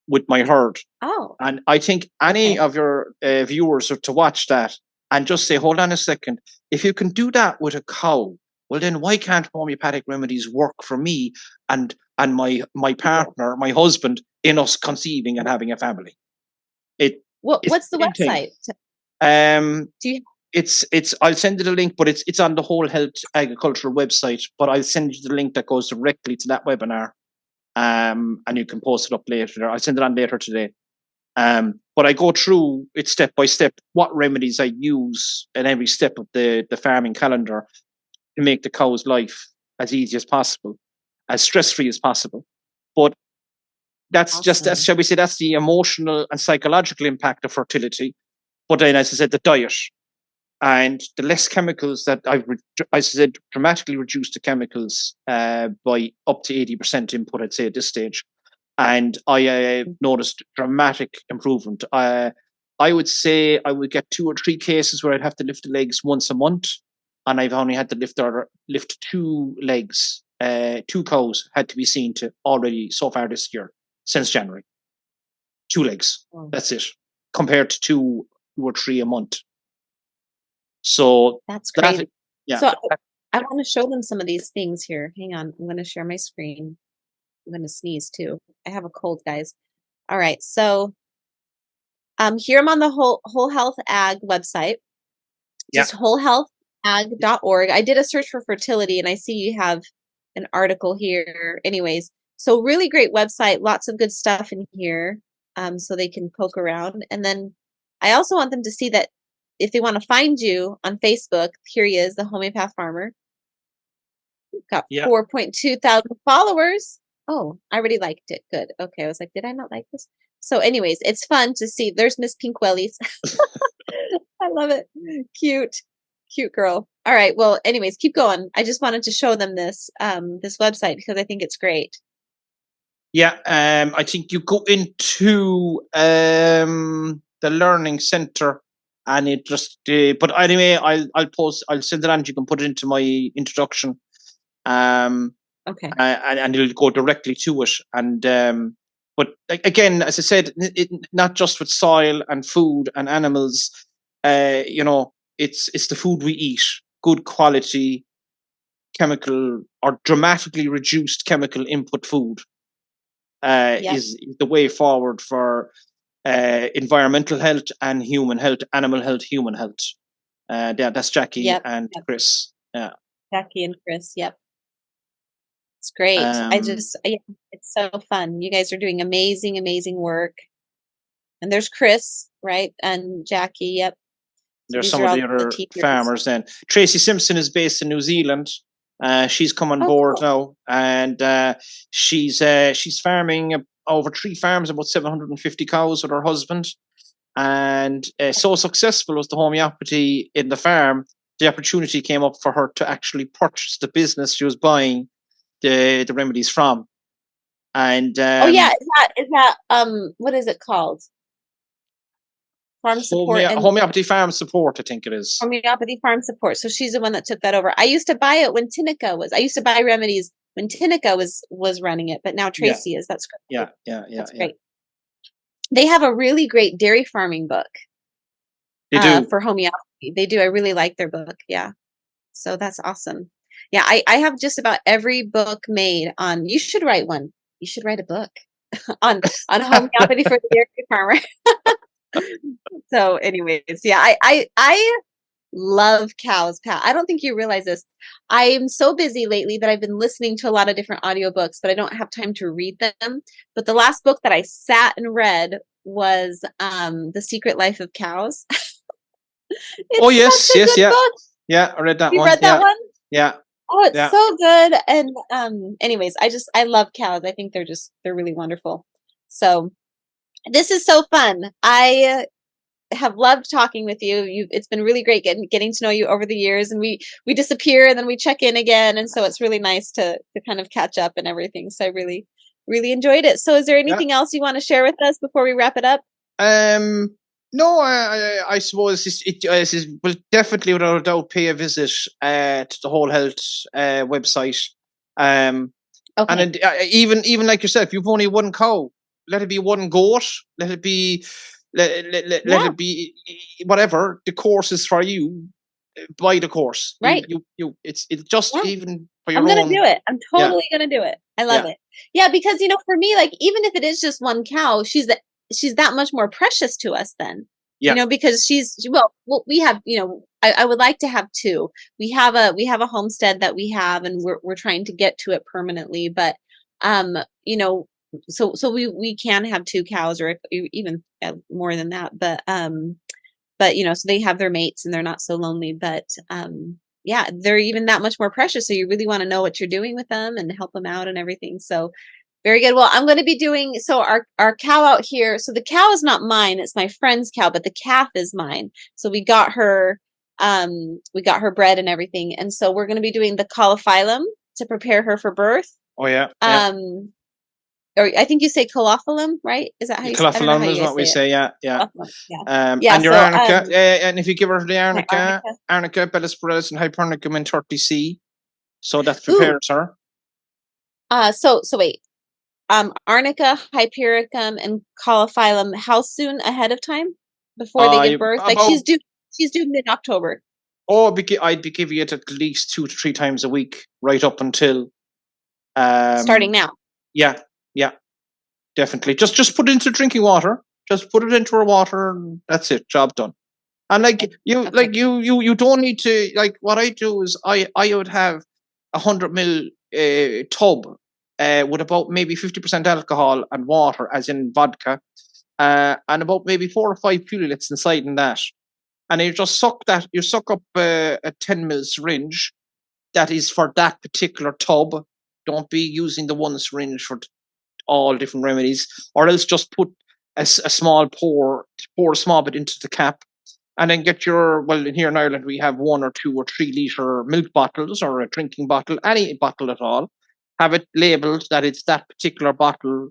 with my herd. Oh. And I think any of your viewers are to watch that and just say, hold on a second, if you can do that with a cow, well then why can't homeopathic remedies work for me and my partner, my husband, in us conceiving and having a family? What's the website? I'll send you the link, but it's on the Whole Health Agricultural website, but I'll send you the link that goes directly to that webinar. And you can post it up later. I'll send it on later today. But I go through it step by step, what remedies I use in every step of the farming calendar to make the cow's life as easy as possible, as stress-free as possible. But that's awesome. Shall we say, that's the emotional and psychological impact of fertility. But then, as I said, the diet and the less chemicals that I said, dramatically reduced the chemicals by up to 80% input, I'd say, at this stage. And I noticed dramatic improvement. I would say I would get 2 or 3 cases where I'd have to lift the legs once a month, and I've only had to lift 2 legs. 2 cows had to be seen to already so far this year, since January. 2 legs, that's it, compared to 2 or 3 a month. So that's great. So I want to show them some of these things here. Hang on, I'm going to share my screen. I'm going to sneeze too. I have a cold, guys. All right, so here I'm on the Whole Health Ag website. Just wholehealthag.org. I did a search for fertility, and I see you have an article here. Anyways, So really great website, lots of good stuff in here, so they can poke around. And then I also want them to see that if they want to find you on Facebook, here he is, the Homeopath Farmer. We've got 4.2 thousand followers. Oh, I already liked it. Good. Okay, I was like, did I not like this? So anyways, it's fun to see. There's Miss Pink Wellies. I love it. Cute girl. All right. Well, anyways, keep going. I just wanted to show them this this website because I think it's great. Yeah, I think you go into the learning center, and it just. But anyway, I'll send it on. You can put it into my introduction. Okay. And it'll go directly to it. And but again, as I said, not just with soil and food and animals. It's the food we eat, good quality, chemical or dramatically reduced chemical input food. Is the way forward for environmental health and human health, animal health, human health. That's Jackie and Chris. Yeah, Jackie and Chris. Yep, it's great. It's so fun. You guys are doing amazing work. And there's Chris, right, and Jackie. Yep. So there's some of the other farmers. Then Tracy Simpson is based in New Zealand. She's come on board now, and she's farming over 3 farms, about 750 cows with her husband. And so successful was the homeopathy in the farm, the opportunity came up for her to actually purchase the business she was buying the remedies from. And is that what is it called? Farm support. Homeopathy Farm Support, I think it is. Homeopathy Farm Support. So she's the one that took that over. I used to buy it when Tinica was. I used to buy remedies when Tinica was running it, but now Tracy is. That's great. That's great. They have a really great dairy farming book. They do for homeopathy. They do. I really like their book. Yeah. So that's awesome. Yeah, I have just about every book made on. You should write one. You should write a book on homeopathy for the dairy farmer. So anyways, I love cows, Pat. I don't think you realize this. I'm so busy lately that I've been listening to a lot of different audiobooks, but I don't have time to read them. But the last book that I sat and read was The Secret Life of Cows. Yes. Book. Yeah, I read that one. You read that one? Yeah. Oh, it's so good. And anyways, I love cows. I think they're really wonderful. So this is so fun. I have loved talking with you. It's been really great getting to know you over the years, and we disappear and then we check in again, and so it's really nice to kind of catch up and everything. So I really enjoyed it. So is there anything else you want to share with us before we wrap it up? No, I suppose it will definitely without a doubt pay a visit to the Whole Health website. And even like yourself, you've only one cow. Let it be one goat. Let it be it be whatever. The course is for you. Buy the course. Right. It's just even for your own. I'm gonna do it. I'm totally gonna do it. I love it. Yeah, because for me, like even if it is just one cow, she's that much more precious to us then. Yeah. Because we have, I would like to have 2. We have a homestead that we have, and we're trying to get to it permanently, but so we can have 2 cows, or even more than that, but so they have their mates and they're not so lonely, but they're even that much more precious, so you really want to know what you're doing with them and help them out and everything. So very good. Well, I'm going to be doing, so our cow out here, so the cow is not mine, it's my friend's cow, but the calf is mine. So we got her bred and everything, and so we're going to be doing the coliphylum to prepare her for birth. Oh yeah. Or I think you say colophylum, right? Is that how you say it? Colophylum is what we say, yeah. And your so, arnica, and if you give her the arnica Bellisporellus and Hypernicum in 30C, so that prepares her. So wait. Arnica, Hypericum, and coliphylum, how soon ahead of time before they give birth? Like she's due mid-October. Oh, I'd be giving it at least 2 to 3 times a week, right up until starting now. Yeah, definitely. Just put it into drinking water. Just put it into her water, and that's it. Job done. And you don't need to, like what I do is I would have 100 ml tub with about maybe 50% alcohol and water, as in vodka, and about maybe 4 or 5 pulilits inside in that. And you just suck up a 10 ml syringe that is for that particular tub. Don't be using the one syringe for all different remedies, or else just put a small pour a small bit into the cap, and then get your, well, in here in Ireland we have 1 or 2 or 3 litre milk bottles, or a drinking bottle, any bottle at all. Have it labelled that it's that particular bottle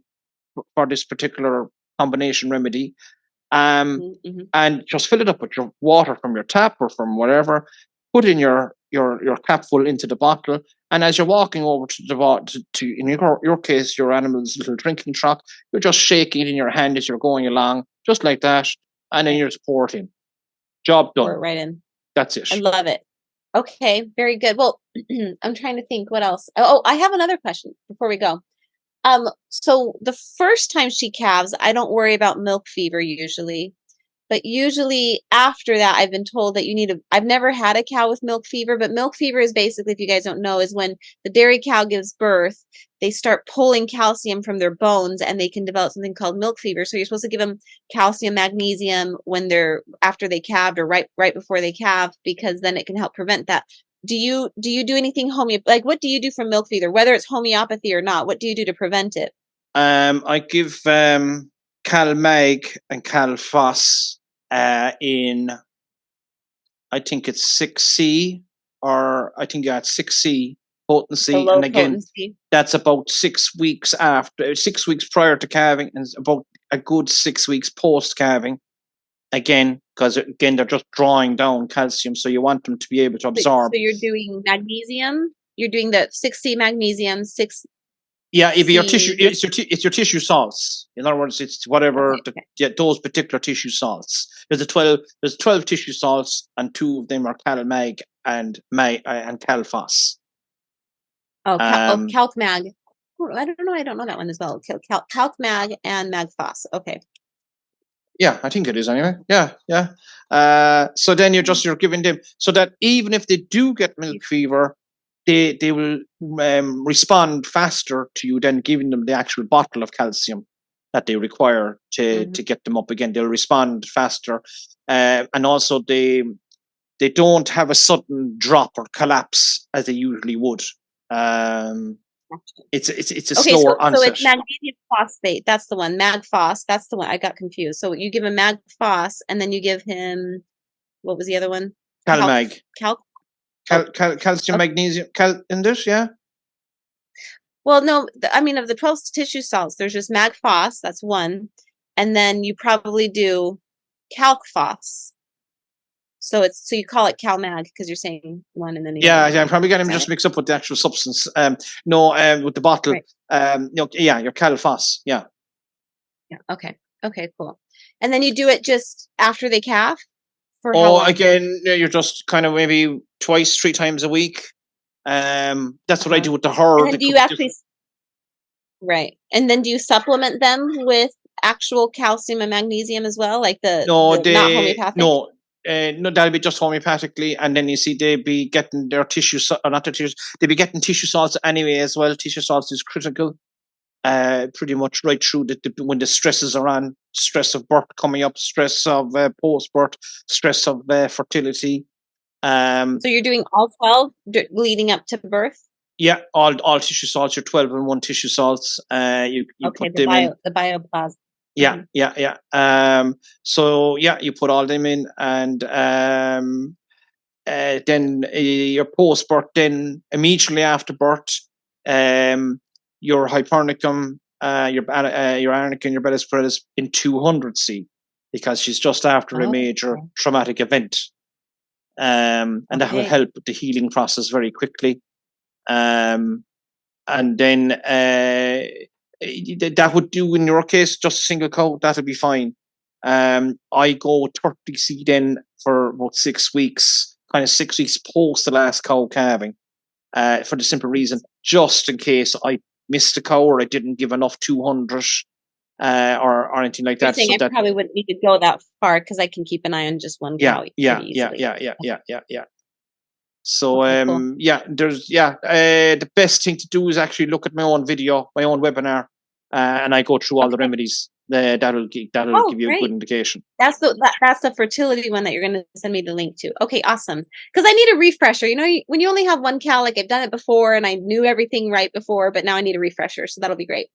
for this particular combination remedy. And just fill it up with your water from your tap or from whatever. Put in your cap full into the bottle, and as you're walking over to the bottle, in your case, your animal's little drinking trough, you're just shaking it in your hand as you're going along, just like that, and then you're just pour it in. Job done. Pour it right in. That's it. I love it. Okay, very good. Well, I'm trying to think what else. Oh, I have another question before we go. So the first time she calves, I don't worry about milk fever usually, but usually after that, I've been told that I've never had a cow with milk fever, but milk fever is basically, if you guys don't know, is when the dairy cow gives birth, they start pulling calcium from their bones and they can develop something called milk fever. So you're supposed to give them calcium, magnesium after they calved, or right before they calve, because then it can help prevent that. Do you do anything like what do you do for milk fever, whether it's homeopathy or not? What do you do to prevent it? I give Cal Mag and Cal Foss in, I think it's 6C, or I think it's 6C potency, and again potency. That's about 6 weeks after, 6 weeks prior to calving, and about a good 6 weeks post calving. Again, because they're just drawing down calcium, so you want them to be able to absorb. So you're doing magnesium. You're doing the 6C magnesium, 6. Yeah, it'd be your tissue. It's your tissue salts. In other words, it's whatever those particular tissue salts. There's 12 tissue salts, and 2 of them are Cal Mag and Cal Foss. Calc Mag. Oh, I don't know that one as well. Calc Mag and Mag Foss. Okay. Yeah, I think it is anyway. Yeah. So then you're giving them, so that even if they do get milk fever, they will respond faster to you than giving them the actual bottle of calcium that they require to get them up again. They'll respond faster, and also they don't have a sudden drop or collapse as they usually would. It's a slower onset. So it's magnesium phosphate. That's the one. Mag Phos. That's the one. I got confused. So you give him Mag Phos, and then you give him, what was the other one? Cal Mag. Calcium, okay. Magnesium, in this, yeah. Well, no, I mean, of the 12 tissue salts, there's just Mag Phos. That's one, and then you probably do Calc Phos. So you call it Cal Mag because you're saying one and then the other. Yeah, I'm probably getting them just mixed up with the actual substance. With the bottle. Right. Your Cal Foss. Yeah. Yeah. Okay, cool. And then you do it just after they calve? Again, you're just kind of maybe 2-3 times a week. That's what I do with the herd. And then do you actually... Right. And then do you supplement them with actual calcium and magnesium as well? Like not homeopathic? No, that'll be just homeopathically, and then you see they'd be getting their they'd be getting tissue salts anyway as well. Tissue salts is critical, pretty much right through when the stresses are on, stress of birth coming up, stress of post-birth, stress of fertility. So you're doing all 12 leading up to birth? Yeah, all tissue salts, your 12 and 1 tissue salts. You put them in. The bioplasm. Yeah. So you put all them in, and then your post-birth, then immediately after birth, your hypernicum, your arnicum, your bellus pallidus in 200C, because she's just after a major traumatic event, and that will help with the healing process very quickly. And then that would do in your case, just a single cow, that'll be fine. I go 30C then for about 6 weeks, kind of 6 weeks post the last cow calving, for the simple reason, just in case I missed a cow or I didn't give enough 200 or anything like that. I probably wouldn't need to go that far because I can keep an eye on just one cow. Yeah. So Cool. the best thing to do is actually look at my own video, my own webinar, and I go through all the remedies. That'll give you a good indication. That's the fertility one that you're going to send me the link to. Okay, awesome. Because I need a refresher. You know, when you only have one cal, like I've done it before and I knew everything right before, but now I need a refresher. So that'll be great.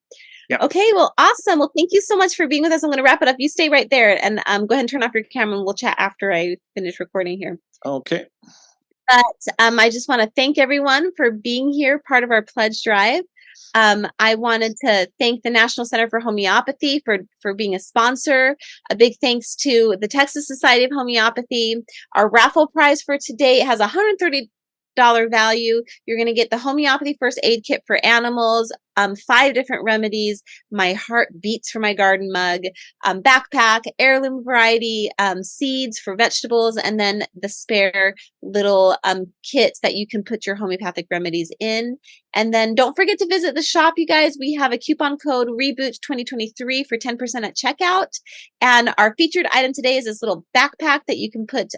Yeah. Okay, well, awesome. Well, thank you so much for being with us. I'm going to wrap it up. You stay right there and go ahead and turn off your camera and we'll chat after I finish recording here. Okay. But I just want to thank everyone for being here, part of our pledge drive. I wanted to thank the National Center for Homeopathy for being a sponsor. A big thanks to the Texas Society of Homeopathy. Our raffle prize for today has $130 value. You're going to get the Homeopathy First Aid Kit for animals, 5 different remedies, my heart beats for my garden mug, backpack, heirloom variety, seeds for vegetables, and then the spare little kits that you can put your homeopathic remedies in. And then don't forget to visit the shop, you guys. We have a coupon code Reboot 2023 for 10% at checkout. And our featured item today is this little backpack that you can put,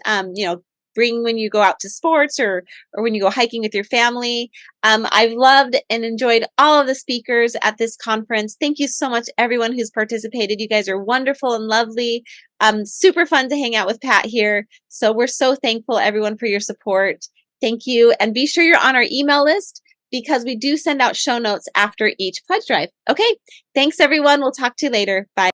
bring when you go out to sports or when you go hiking with your family. I've loved and enjoyed all of the speakers at this conference. Thank you so much, everyone who's participated. You guys are wonderful and lovely. Super fun to hang out with Pat here. So we're so thankful, everyone, for your support. Thank you. And be sure you're on our email list because we do send out show notes after each pledge drive. Okay. Thanks, everyone. We'll talk to you later. Bye.